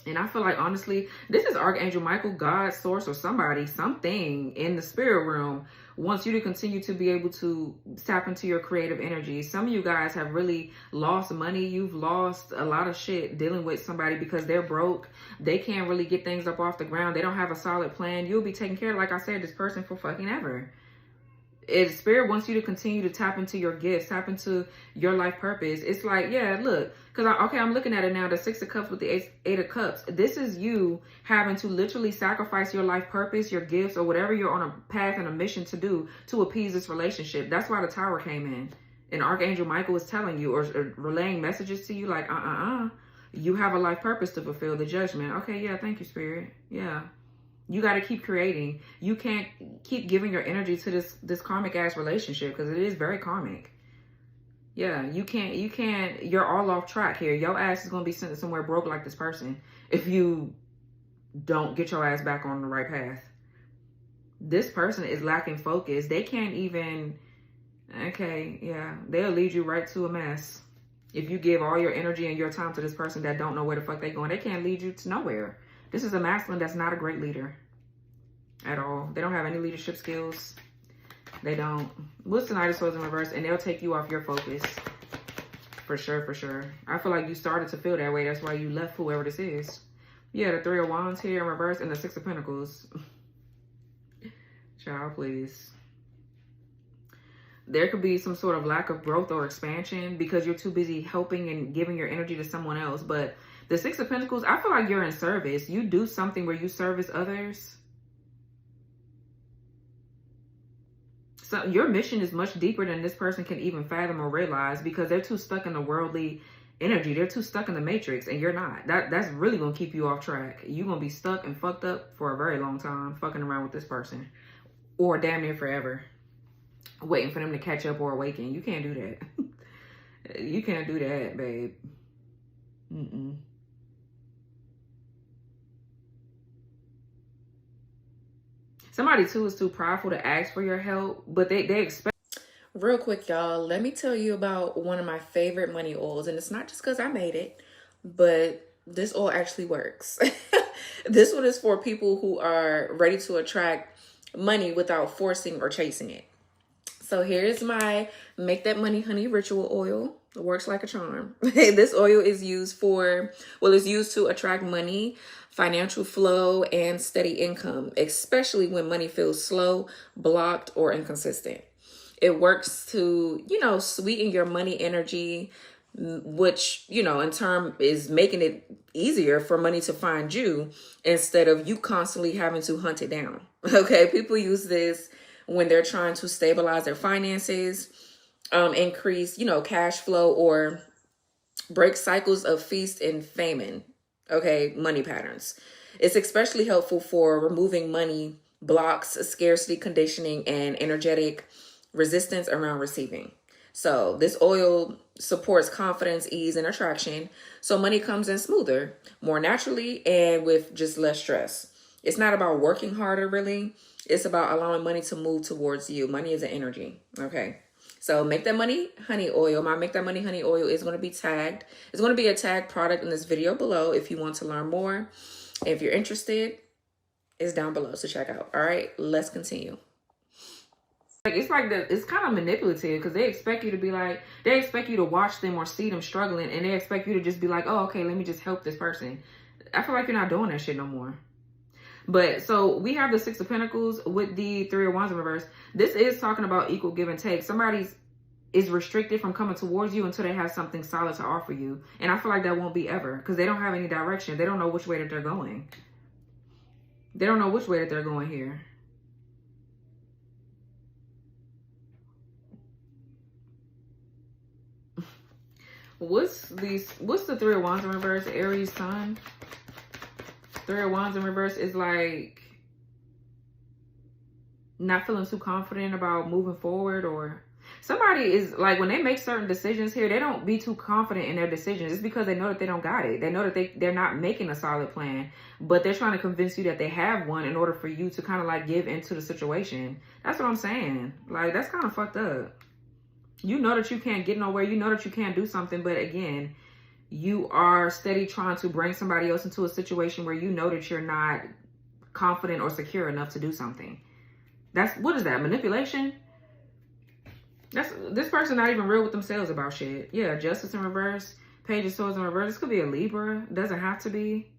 And I feel like, honestly, this is Archangel Michael, God, source, or something in the spirit realm wants you to continue to be able to tap into your creative energy. Some of you guys have really lost money. You've lost a lot of shit dealing with somebody because they're broke. They can't really get things up off the ground. They don't have a solid plan. You'll be taking care of, like I said, this person for fucking ever. Spirit wants you to continue to tap into your gifts, tap into your life purpose. It's like, yeah, look, because I'm looking at it now, the Six of Cups with the Eight of Cups. This is you having to literally sacrifice your life purpose, your gifts, or whatever you're on a path and a mission to do to appease this relationship. That's why the Tower came in. And Archangel Michael is telling you or relaying messages to you like, you have a life purpose to fulfill, the Judgment. Okay, yeah, thank you, Spirit. Yeah. You got to keep creating. You can't keep giving your energy to this karmic ass relationship because it is very karmic. Yeah, you can't, you're all off track here. Your ass is going to be sent somewhere broke like this person if you don't get your ass back on the right path. This person is lacking focus. They can't even, okay, yeah, they'll lead you right to a mess. If you give all your energy and your time to this person that don't know where the fuck they're going, they can't lead you to nowhere. This is a masculine that's not a great leader at all. They don't have any leadership skills. They don't. What's the Knight of Swords in reverse? And they'll take you off your focus. For sure, for sure. I feel like you started to feel that way. That's why you left whoever this is. Yeah, the Three of Wands here in reverse and the Six of Pentacles. Child, please. There could be some sort of lack of growth or expansion because you're too busy helping and giving your energy to someone else. But the Six of Pentacles, I feel like you're in service. You do something where you service others. So your mission is much deeper than this person can even fathom or realize because they're too stuck in the worldly energy. They're too stuck in the matrix and you're not. That's really going to keep you off track. You're going to be stuck and fucked up for a very long time fucking around with this person. Or damn near forever. Waiting for them to catch up or awaken. You can't do that. You can't do that, babe. Somebody too is too prideful to ask for your help, but they expect. Real quick, y'all, let me tell you about one of my favorite money oils. And it's not just because I made it, but this oil actually works. This one is for people who are ready to attract money without forcing or chasing it. So here's my Make That Money Honey Ritual Oil. It works like a charm. This oil is used for, it's used to attract money, financial flow, and steady income, especially when money feels slow, blocked, or inconsistent. It works to, sweeten your money energy, which, in turn is making it easier for money to find you instead of you constantly having to hunt it down. Okay, people use this when they're trying to stabilize their finances, increase, cash flow, or break cycles of feast and famine, money patterns. It's especially helpful for removing money blocks, scarcity conditioning, and energetic resistance around receiving. So this oil supports confidence, ease, and attraction. So money comes in smoother, more naturally, and with just less stress. It's not about working harder, really. It's about allowing money to move towards you. Money is an energy. Okay. So Make That Money Honey Oil. My Make That Money Honey Oil is going to be tagged. It's going to be a tagged product in this video below if you want to learn more. If you're interested, it's down below. So check out. All right. Let's continue. It's like it's kind of manipulative because they expect you to be like, they expect you to watch them or see them struggling, and they expect you to just be like, oh, okay, let me just help this person. I feel like you're not doing that shit no more. But so we have the Six of Pentacles with the Three of Wands in reverse. This is talking about equal give and take. Somebody is restricted from coming towards you until they have something solid to offer you. And I feel like that won't be ever because they don't have any direction. They don't know which way that they're going. They don't know which way that they're going here. What's the Three of Wands in reverse? Aries Sun. Three of Wands in reverse is like not feeling too confident about moving forward, or somebody is like, when they make certain decisions here, they don't be too confident in their decisions. It's because they know that they don't got it. They know that they're not making a solid plan, but they're trying to convince you that they have one in order for you to kind of like give into the situation. That's what I'm saying. Like, that's kind of fucked up. You know that you can't get nowhere. You know that you can't do something. But again, you are steady trying to bring somebody else into a situation where you know that you're not confident or secure enough to do something. What is that? Manipulation? This person not even real with themselves about shit. Yeah, Justice in reverse. Page of Swords in reverse. This could be a Libra. Doesn't have to be.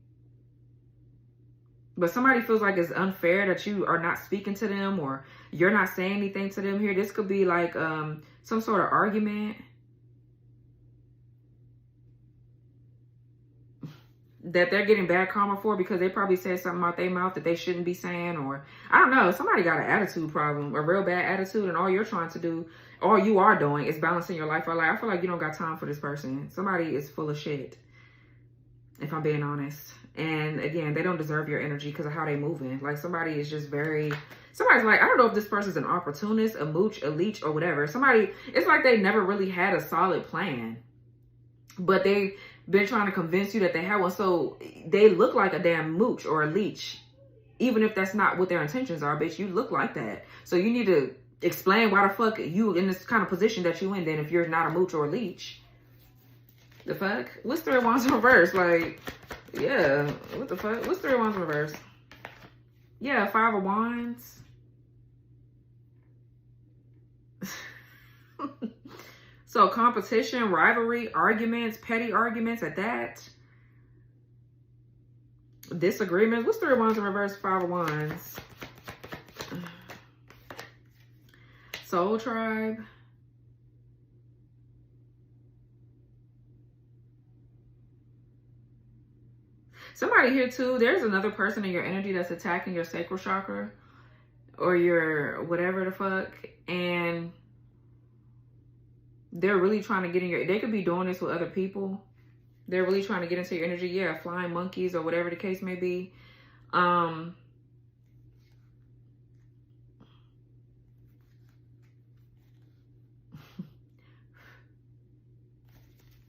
But somebody feels like it's unfair that you are not speaking to them or you're not saying anything to them here. This could be like some sort of argument that they're getting bad karma for because they probably said something out their mouth that they shouldn't be saying, or I don't know. Somebody got an attitude problem, a real bad attitude, and all you're trying to do, all you are doing is balancing your life. I feel like you don't got time for this person. Somebody is full of shit, if I'm being honest. And again, they don't deserve your energy because of how they moving. Like, somebody is just somebody's like, I don't know if this person's an opportunist, a mooch, a leech, or whatever. It's like they never really had a solid plan, but they've been trying to convince you that they have one. So they look like a damn mooch or a leech, even if that's not what their intentions are. Bitch, you look like that. So you need to explain why the fuck you in this kind of position that you in then if you're not a mooch or a leech. The fuck? What's Three of Wands in reverse? Like, yeah, what the fuck? What's Three of Wands in reverse? Yeah, Five of Wands. So competition, rivalry, arguments, petty arguments at that. Disagreements. What's Three of Wands in reverse? Five of Wands. Soul tribe. Somebody here too, there's another person in your energy that's attacking your sacral chakra or your whatever the fuck. And they're really trying to get in they could be doing this with other people. They're really trying to get into your energy. Yeah, flying monkeys or whatever the case may be.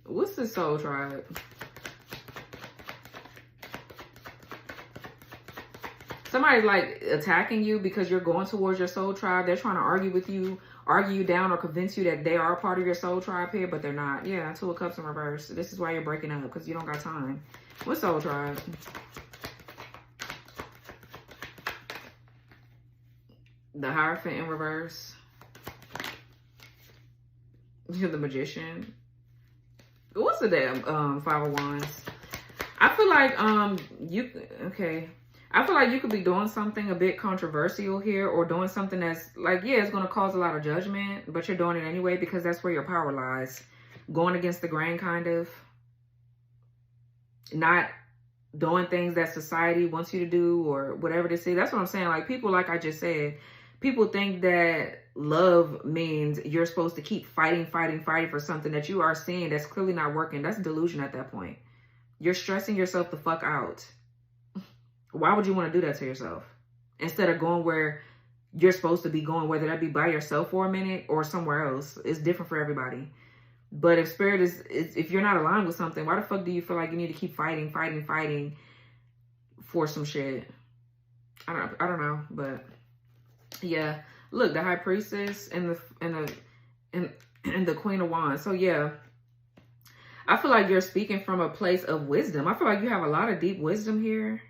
What's the soul tribe? Somebody's like attacking you because you're going towards your soul tribe. They're trying to argue with you, argue you down, or convince you that they are a part of your soul tribe here, but they're not. Yeah, Two of Cups in reverse. This is why you're breaking up, because you don't got time. What soul tribe? The Hierophant in reverse. You're the Magician. What's the damn Five of Wands? I feel like I feel like you could be doing something a bit controversial here, or doing something that's like, yeah, it's going to cause a lot of judgment, but you're doing it anyway because that's where your power lies. Going against the grain, kind of. Not doing things that society wants you to do or whatever they say. That's what I'm saying. Like, people, like I just said, people think that love means you're supposed to keep fighting for something that you are seeing that's clearly not working. That's delusion at that point. You're stressing yourself the fuck out. Why would you want to do that to yourself? Instead of going where you're supposed to be going, whether that be by yourself for a minute or somewhere else. It's different for everybody. But if spirit if you're not aligned with something, why the fuck do you feel like you need to keep fighting for some shit? I don't know, but yeah. Look, the High Priestess and the Queen of Wands. So yeah, I feel like you're speaking from a place of wisdom. I feel like you have a lot of deep wisdom here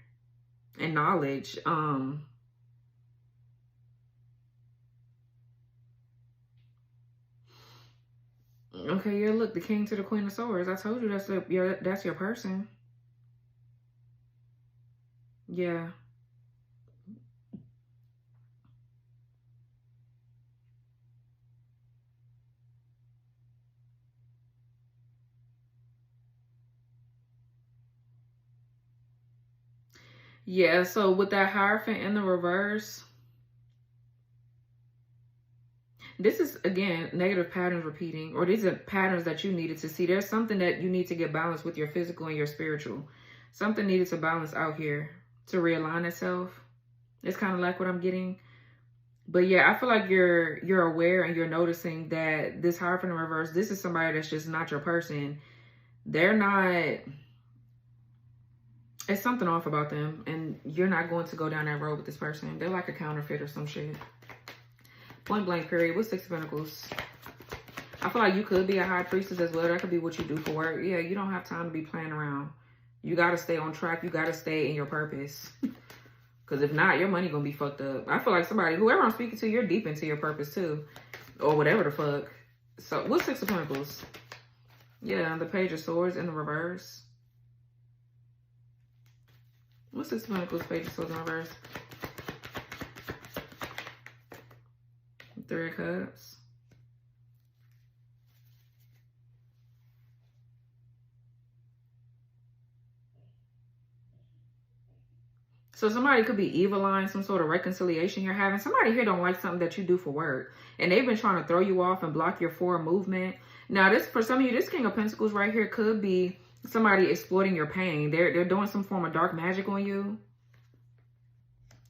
and knowledge. Okay, yeah, look, the King to the Queen of Swords. I told you that's your person. Yeah. Yeah, so with that Hierophant in the reverse, this is, again, negative patterns repeating, or these are patterns that you needed to see. There's something that you need to get balanced with your physical and your spiritual. Something needed to balance out here to realign itself. It's kind of like what I'm getting. But yeah, I feel like you're aware and you're noticing that this Hierophant in reverse, this is somebody that's just not your person. They're not... It's something off about them, and you're not going to go down that road with this person. They're like a counterfeit or some shit. Point blank period. What's Six of Pentacles? I feel like you could be a High Priestess as well. That could be what you do for work. Yeah, you don't have time to be playing around. You got to stay on track. You got to stay in your purpose. Because if not, your money going to be fucked up. I feel like somebody, whoever I'm speaking to, you're deep into your purpose too. Or whatever the fuck. So, what's Six of Pentacles? Yeah, the Page of Swords in the reverse. What's Six of Pentacles, Page of Swords in reverse? Three of Cups. So somebody could be evil eyeing some sort of reconciliation you're having. Somebody here don't like something that you do for work, and they've been trying to throw you off and block your forward movement. Now, this, for some of you, this King of Pentacles right here could be somebody exploiting your pain. They're doing some form of dark magic on you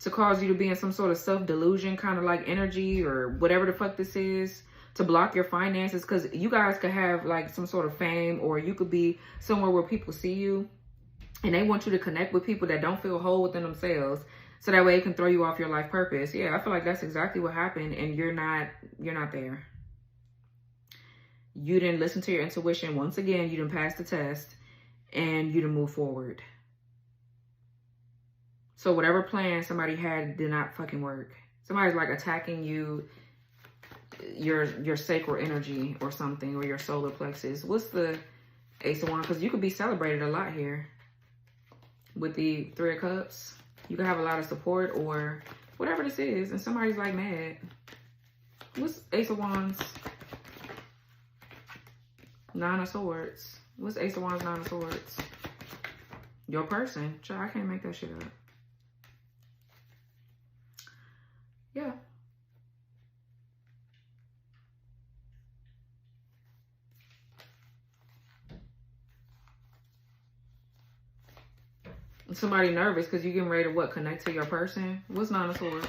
to cause you to be in some sort of self-delusion kind of like energy or whatever the fuck this is, to block your finances, because you guys could have like some sort of fame, or you could be somewhere where people see you and they want you to connect with people that don't feel whole within themselves, so that way it can throw you off your life purpose. Yeah, I feel like that's exactly what happened, and you're not there. You didn't listen to your intuition. Once again, you didn't pass the test, and you didn't move forward. So whatever plan somebody had did not fucking work. Somebody's like attacking you, your sacral energy or something, or your solar plexus. What's the Ace of Wands? Because you could be celebrated a lot here with the Three of Cups. You can have a lot of support or whatever this is, and somebody's like mad. What's Ace of Wands? Nine of Swords. What's Ace of Wands, Nine of Swords? Your person. Child, I can't make that shit up. Yeah. Somebody nervous because you're getting ready to what? Connect to your person? What's Nine of Swords?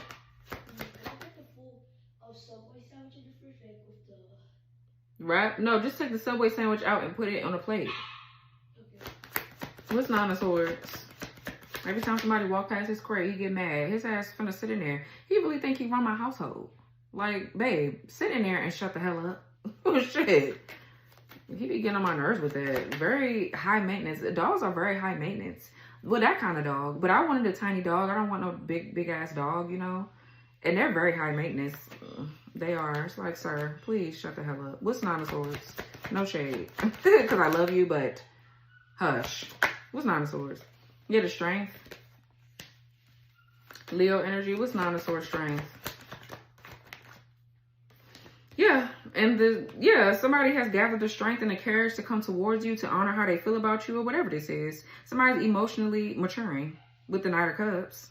Right? No, just take the Subway sandwich out and put it on a plate. Okay. What's Nine of Swords? Every time somebody walk past his crate, he get mad. His ass finna sit in there. He really think he run my household. Like, babe, sit in there and shut the hell up. Oh, shit. He be getting on my nerves with that. Very high maintenance. Dogs are very high maintenance. Well, that kind of dog. But I wanted a tiny dog. I don't want no big ass dog, you know. And they're very high maintenance. They are. It's like, sir, please shut the hell up. What's Nine of Swords? No shade. Because I love you, but hush. What's Nine of Swords? Yeah, the Strength. Leo energy. What's Nine of Swords Strength? Yeah. And somebody has gathered the strength and the courage to come towards you, to honor how they feel about you, or whatever this is. Somebody's emotionally maturing with the Knight of Cups.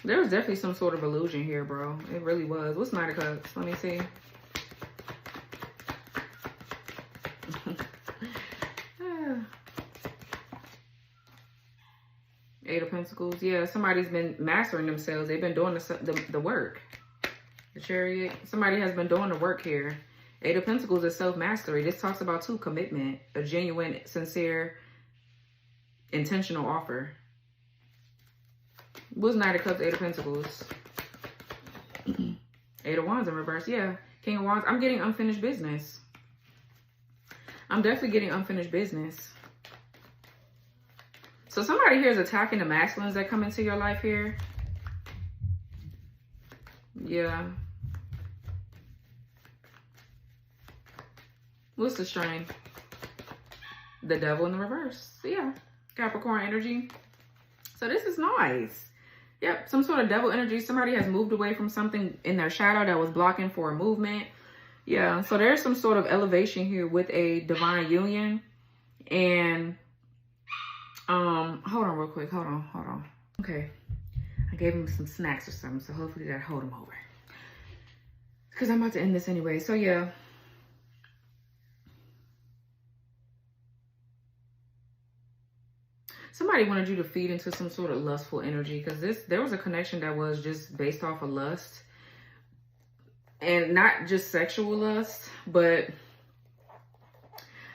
There was definitely some sort of illusion here, bro. It really was. What's Knight of Cups? Let me see. Eight of Pentacles. Yeah, somebody's been mastering themselves. They've been doing the work. The Chariot. Somebody has been doing the work here. Eight of Pentacles is self-mastery. This talks about, too, commitment. A genuine, sincere, intentional offer. What's Knight of Cups, Eight of Pentacles? Eight of Wands in reverse. Yeah. King of Wands. I'm getting unfinished business. I'm definitely getting unfinished business. So somebody here is attacking the masculines that come into your life here. Yeah. What's the strength? The Devil in the reverse. Yeah. Capricorn energy. So this is nice. Yep. Some sort of devil energy. Somebody has moved away from something in their shadow that was blocking for a movement. Yeah. So there's some sort of elevation here with a divine union. And hold on real quick. Hold on. Okay. I gave him some snacks or something, so hopefully that hold him over. Because I'm about to end this anyway. So yeah. Somebody wanted you to feed into some sort of lustful energy, because there was a connection that was just based off of lust. And not just sexual lust, but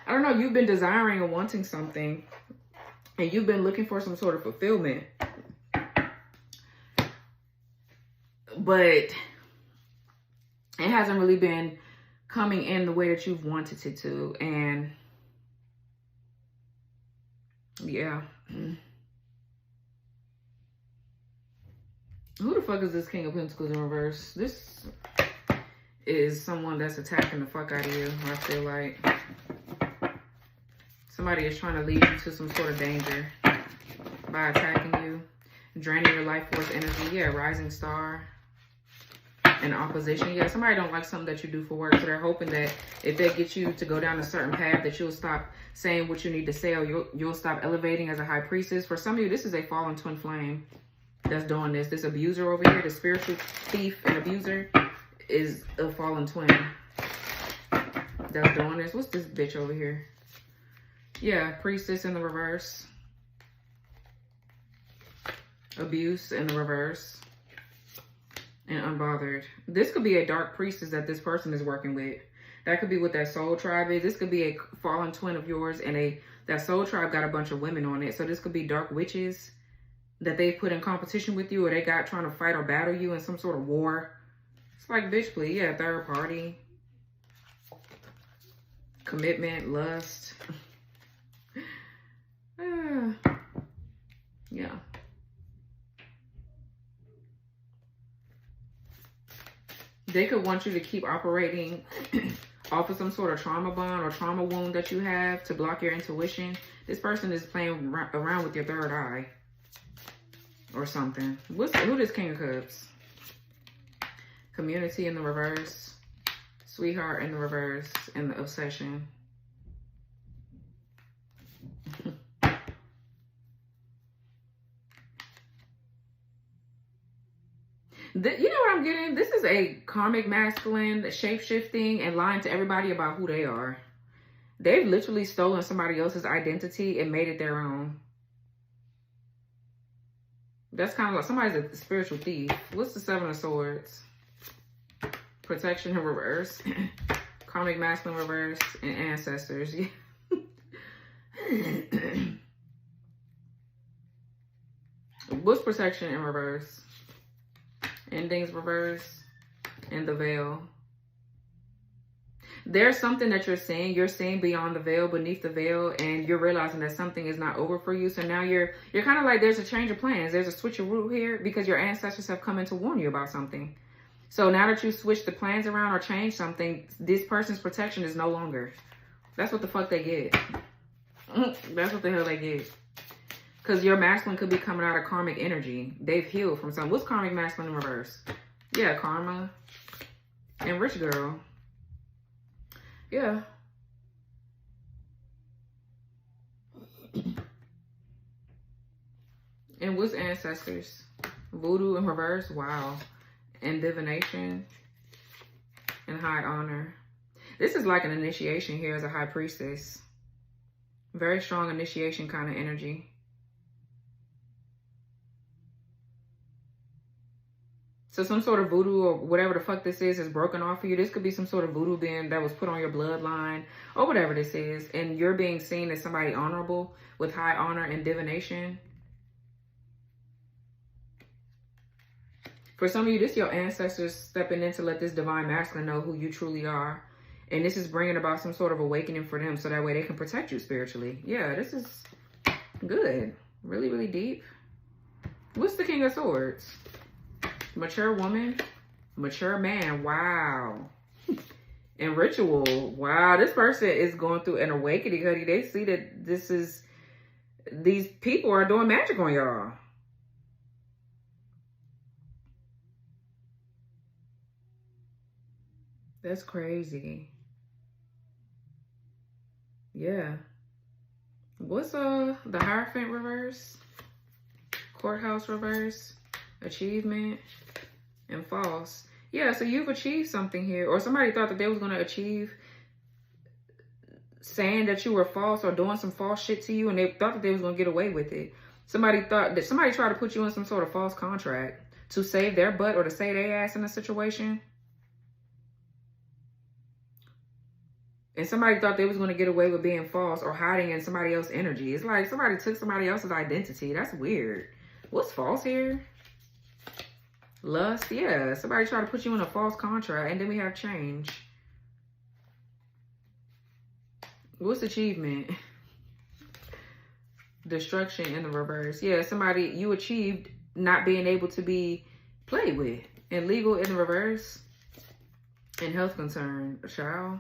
I don't know, you've been desiring or wanting something. And you've been looking for some sort of fulfillment. But it hasn't really been coming in the way that you've wanted it to. And yeah. Who the fuck is this King of Pentacles in reverse? This is someone that's attacking the fuck out of you, I feel like. Somebody is trying to lead you to some sort of danger by attacking you, draining your life force energy. Yeah, rising star and opposition. Yeah, somebody don't like something that you do for work, so they're hoping that if they get you to go down a certain path, that you'll stop saying what you need to say, or you'll stop elevating as a high priestess. For some of you, this is a fallen twin flame that's doing this. This abuser over here, the spiritual thief and abuser, is a fallen twin that's doing this. What's this bitch over here? Yeah, priestess in the reverse. Abuse in the reverse. And unbothered. This could be a dark priestess that this person is working with. That could be what that soul tribe is. This could be a fallen twin of yours, and that soul tribe got a bunch of women on it. So this could be dark witches that they put in competition with you, or they got trying to fight or battle you in some sort of war. It's like, bitch, please. Yeah, third party. Commitment, lust. Yeah. They could want you to keep operating off of some sort of trauma bond or trauma wound that you have to block your intuition. This person is playing around with your third eye or something. Who is King of Cups? Community in the reverse. Sweetheart in the reverse. And the obsession. You know what I'm getting? This is a karmic masculine, shape-shifting and lying to everybody about who they are. They've literally stolen somebody else's identity and made it their own. That's kind of like somebody's a spiritual thief. What's the Seven of Swords? Protection in reverse. Karmic masculine reverse. And ancestors. What's protection in reverse? Endings reverse. And the veil. There's something that you're seeing beyond the veil, beneath the veil, and you're realizing that something is not over for you. So now you're kind of like, there's a change of plans. There's a switcheroo here because your ancestors have come in to warn you about something. So now that you switch the plans around or change something, this person's protection is no longer. That's what the fuck they get. That's what the hell they get. Because your masculine could be coming out of karmic energy. They've healed from something. What's karmic masculine in reverse? Yeah, karma. And rich girl. Yeah. And what's ancestors? Voodoo in reverse. Wow. And divination. And high honor. This is like an initiation here as a high priestess. Very strong initiation kind of energy. So some sort of voodoo or whatever the fuck this is broken off of you. This could be some sort of voodoo being that was put on your bloodline or whatever this is. And you're being seen as somebody honorable with high honor and divination. For some of you, this is your ancestors stepping in to let this divine masculine know who you truly are. And this is bringing about some sort of awakening for them so that way they can protect you spiritually. Yeah, this is good. Really, really deep. What's the King of Swords? Mature woman, mature man. Wow. And ritual. Wow, this person is going through an awakening, honey. They see that these people are doing magic on y'all. That's crazy. Yeah. What's the Hierophant reverse? Courthouse reverse? Achievement? And false. Yeah, so you've achieved something here. Or somebody thought that they was going to achieve saying that you were false or doing some false shit to you, and they thought that they was going to get away with it. Somebody thought that somebody tried to put you in some sort of false contract to save their butt or to save their ass in a situation. And somebody thought they was going to get away with being false or hiding in somebody else's energy. It's like somebody took somebody else's identity. That's weird. What's false here? Lust. Yeah. Somebody tried to put you in a false contract. And then we have change. What's achievement? Destruction in the reverse. Yeah. Somebody, you achieved not being able to be played with. And legal in the reverse. And health concern. Child.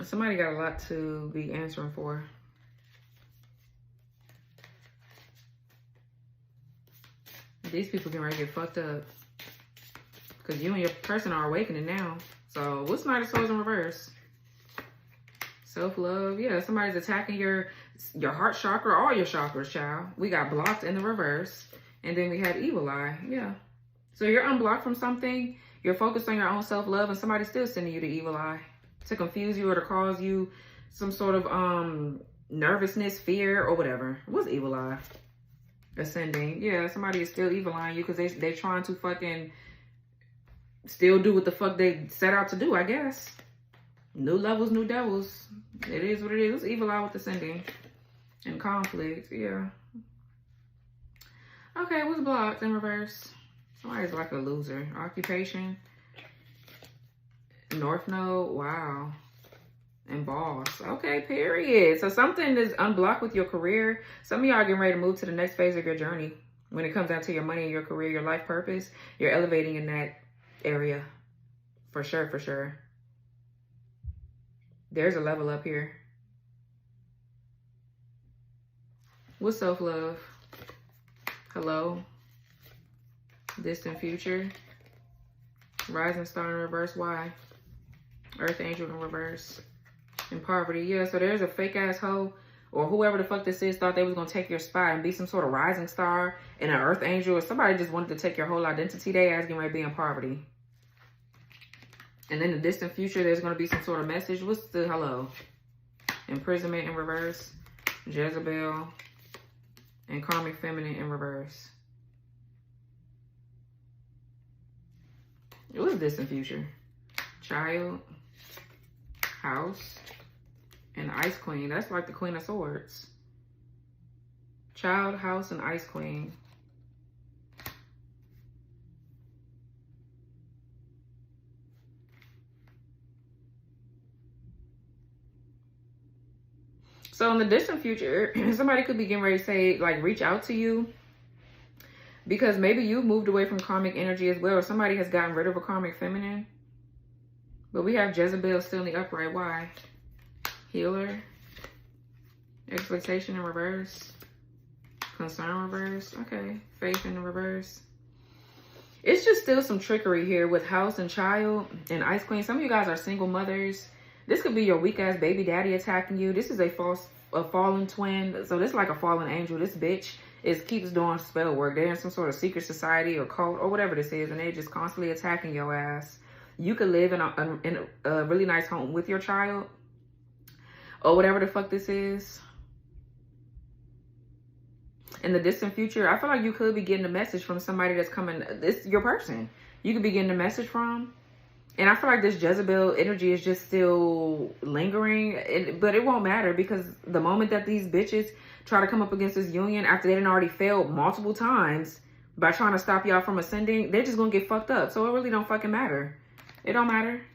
Somebody got a lot to be answering for. These people can really get fucked up. Because you and your person are awakening now. So, what's Knight of Swords in reverse? Self-love. Yeah, somebody's attacking your heart chakra, all your chakras, child. We got blocked in the reverse. And then we had evil eye. Yeah. So, you're unblocked from something. You're focused on your own self-love. And somebody's still sending you the evil eye. To confuse you or to cause you some sort of nervousness, fear, or whatever. What's evil eye? Ascending. Yeah, somebody is still evil eyeing you because they're trying to fucking still do what the fuck they set out to do, I guess. New levels, new devils. It is what it is. It's evil eye with ascending. And conflict. Yeah. Okay, what's blocked in reverse? Somebody's like a loser. Occupation. North Node, wow. And boss. Okay, period. So something is unblocked with your career. Some of y'all are getting ready to move to the next phase of your journey. When it comes down to your money, your career, your life purpose, you're elevating in that area. For sure, for sure. There's a level up here. What's self-love? Hello. Distant future. Rising star in reverse, why? Earth angel in reverse. And poverty. Yeah, so there's a fake ass hoe or whoever the fuck this is thought they was going to take your spot and be some sort of rising star and an earth angel, or somebody just wanted to take your whole identity. They asking right be in poverty. And in the distant future, there's going to be some sort of message. What's the hello? Imprisonment in reverse. Jezebel. And karmic feminine in reverse. What's distant future? Child. House. And Ice Queen. That's like the Queen of Swords. Child, house, and Ice Queen. So in the distant future, somebody could be getting ready to say, like, reach out to you. Because maybe you've moved away from karmic energy as well. Or somebody has gotten rid of a karmic feminine. But we have Jezebel still in the upright. Why? Healer. Expectation in reverse. Concern reverse. Okay. Faith in the reverse. It's just still some trickery here with house and child and Ice Queen. Some of you guys are single mothers. This could be your weak ass baby daddy attacking you. This is a fallen twin. So this is like a fallen angel. This bitch keeps doing spell work. They're in some sort of secret society or cult or whatever this is, and they're just constantly attacking your ass. You could live in a really nice home with your child or whatever the fuck this is. In the distant future, I feel like you could be getting a message from somebody that's coming. It's your person. You could be getting a message from. And I feel like this Jezebel energy is just still lingering. But it won't matter, because the moment that these bitches try to come up against this union after they didn't already failed multiple times by trying to stop y'all from ascending, they're just going to get fucked up. So it really don't fucking matter. It don't matter.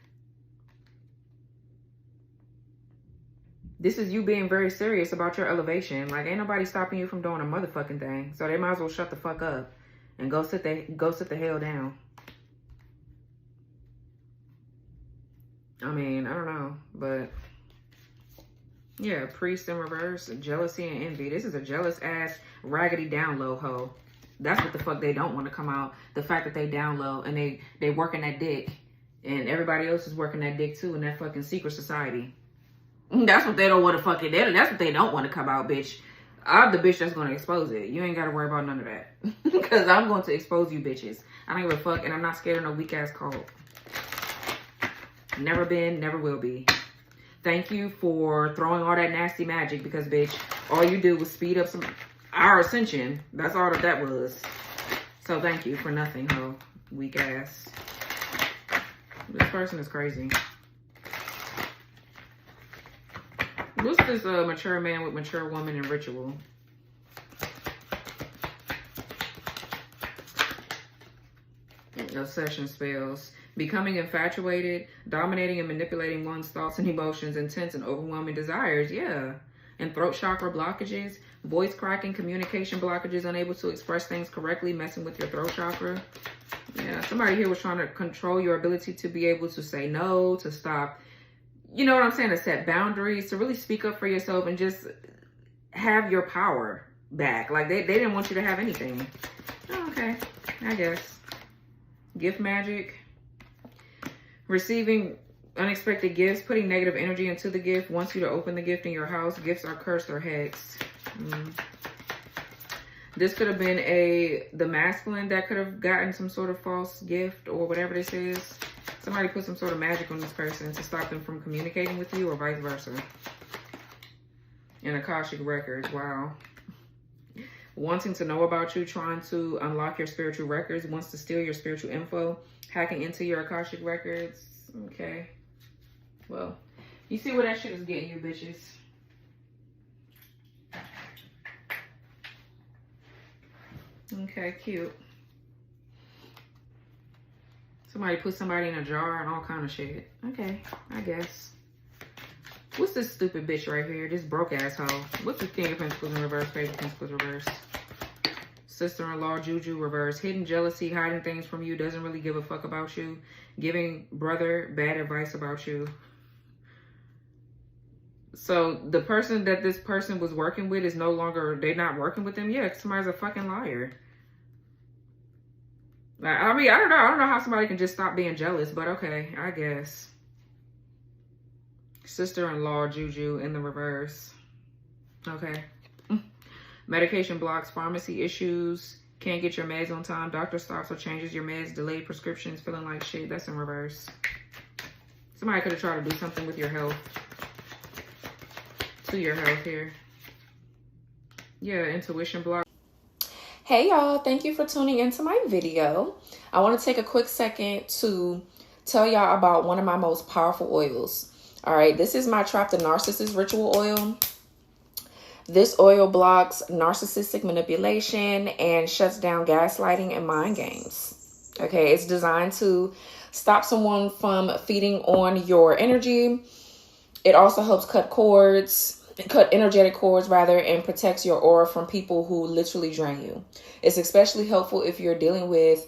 This is you being very serious about your elevation. Like, ain't nobody stopping you from doing a motherfucking thing. So they might as well shut the fuck up and go sit the hell down. I mean, I don't know, but yeah, priest in reverse, jealousy and envy. This is a jealous ass, raggedy down low hoe. That's what the fuck they don't want to come out. The fact that they down low and they working that dick, and everybody else is working that dick too in that fucking secret society. That's what they don't want to fucking, that's what they don't want to come out, bitch. I'm the bitch that's going to expose it. You ain't got to worry about none of that. Because I'm going to expose you bitches. I don't give a fuck, and I'm not scared of no weak ass cult. Never been, never will be. Thank you for throwing all that nasty magic, because, bitch, all you did was speed up our ascension. That's all that was. So thank you for nothing, ho. Weak ass. This person is crazy. What's this mature man with mature woman in ritual? Obsession spells. Becoming infatuated, dominating and manipulating one's thoughts and emotions, intense and overwhelming desires. Yeah. And throat chakra blockages, voice cracking, communication blockages, unable to express things correctly, messing with your throat chakra. Yeah. Somebody here was trying to control your ability to be able to say no, to stop. You know what I'm saying? To set boundaries, to really speak up for yourself and just have your power back. Like, they didn't want you to have anything. Oh, okay. I guess. Gift magic. Receiving unexpected gifts. Putting negative energy into the gift. Wants you to open the gift in your house. Gifts are cursed or hexed. This could have been the masculine that could have gotten some sort of false gift or whatever this is. Somebody put some sort of magic on this person to stop them from communicating with you, or vice versa. In Akashic records, wow. Wanting to know about you, trying to unlock your spiritual records, wants to steal your spiritual info, hacking into your Akashic records. Okay. Well, you see where that shit is getting you, bitches. Okay, cute. Somebody put somebody in a jar and all kind of shit. Okay, I guess. What's this stupid bitch right here? This broke asshole. What's the King of Pentacles in reverse? Page of Pentacles reverse. Sister-in-law, Juju reverse. Hidden jealousy, hiding things from you. Doesn't really give a fuck about you. Giving brother bad advice about you. So the person that this person was working with is no longer, they're not working with them. Yeah, somebody's a fucking liar. I mean, I don't know how somebody can just stop being jealous, but okay, I guess. Sister-in-law, Juju in the reverse. Okay. Medication blocks, pharmacy issues, can't get your meds on time, doctor stops or changes your meds, delayed prescriptions, feeling like shit. That's in reverse. Somebody could have tried to do something with your health. To your health here. Yeah, intuition block. Hey y'all, thank you for tuning into my video. I want to take a quick second to tell y'all about one of my most powerful oils. All right, this is my Trap the Narcissist Ritual Oil. This oil blocks narcissistic manipulation and shuts down gaslighting and mind games. Okay, it's designed to stop someone from feeding on your energy. It also helps cut energetic cords rather, and protects your aura from people who literally drain you. It's especially helpful if you're dealing with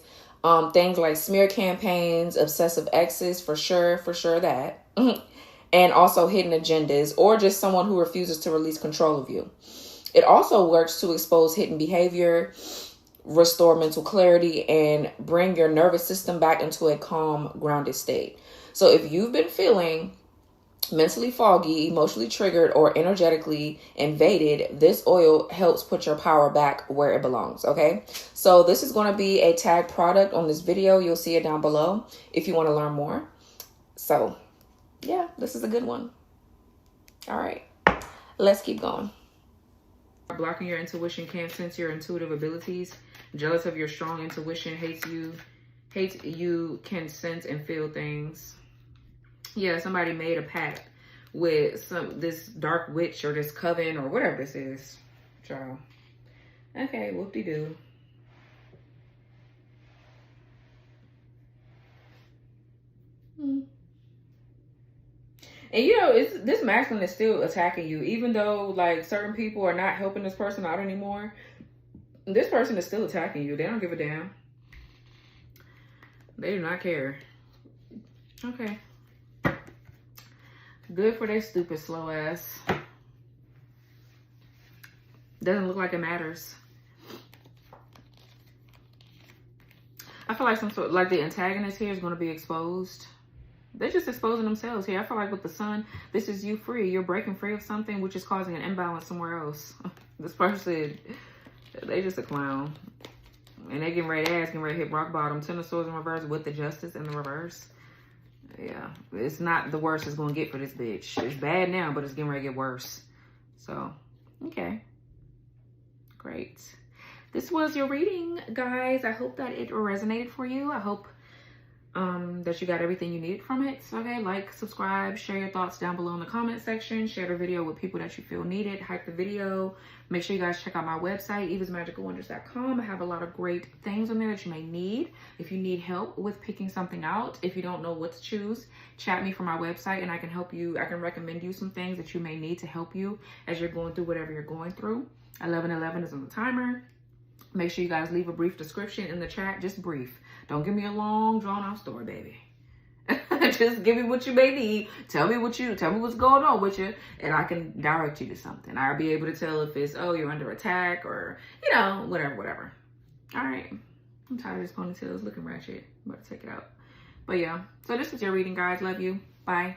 things like smear campaigns, obsessive exes, for sure that. And also hidden agendas, or just someone who refuses to release control of you. It also works to expose hidden behavior, restore mental clarity, and bring your nervous system back into a calm, grounded state. So if you've been feeling mentally foggy, emotionally triggered, or energetically invaded, this oil helps put your power back where it belongs, okay? So this is going to be a tag product on this video. You'll see it down below if you want to learn more. So yeah, this is a good one. All right, let's keep going. Blocking your intuition, can't sense your intuitive abilities, jealous of your strong intuition, hates you can sense and feel things. Yeah, somebody made a pact with this dark witch or this coven or whatever this is, child. Okay, whoop-de-doo. And you know, this masculine is still attacking you, even though like certain people are not helping this person out anymore. This person is still attacking you. They don't give a damn. They do not care. Okay. Good for their stupid slow ass. Doesn't look like it matters. I feel like some sort, like the antagonist here is going to be exposed. They're just exposing themselves here. I feel like with the sun, this is you free. You're breaking free of something which is causing an imbalance somewhere else. This person, they just a clown. And they getting ready to hit rock bottom. 10 of Swords in reverse with the Justice in the reverse. Yeah, it's not the worst it's going to get for this bitch. It's bad now, but it's getting ready to get worse. So, okay. Great. This was your reading, guys. I hope that it resonated for you. I hope that you got everything you needed from it. Okay, like, subscribe, share your thoughts down below in the comment section. Share the video with people that you feel needed. Hype the video. Make sure you guys check out my website, evasmagicalwonders.com. I have a lot of great things on there that you may need. If you need help with picking something out, if you don't know what to choose, chat me from my website and I can help you. I can recommend you some things that you may need to help you as you're going through whatever you're going through. 1111 is on the timer. Make sure you guys leave a brief description in the chat, just brief. Don't give me a long, drawn-out story, baby. Just give me what you may need. Tell me what's going on with you, and I can direct you to something. I'll be able to tell if it's, oh, you're under attack, or, you know, whatever. All right. I'm tired of this ponytail. It's looking ratchet. I'm about to take it out. But yeah, so this is your reading, guys. Love you. Bye.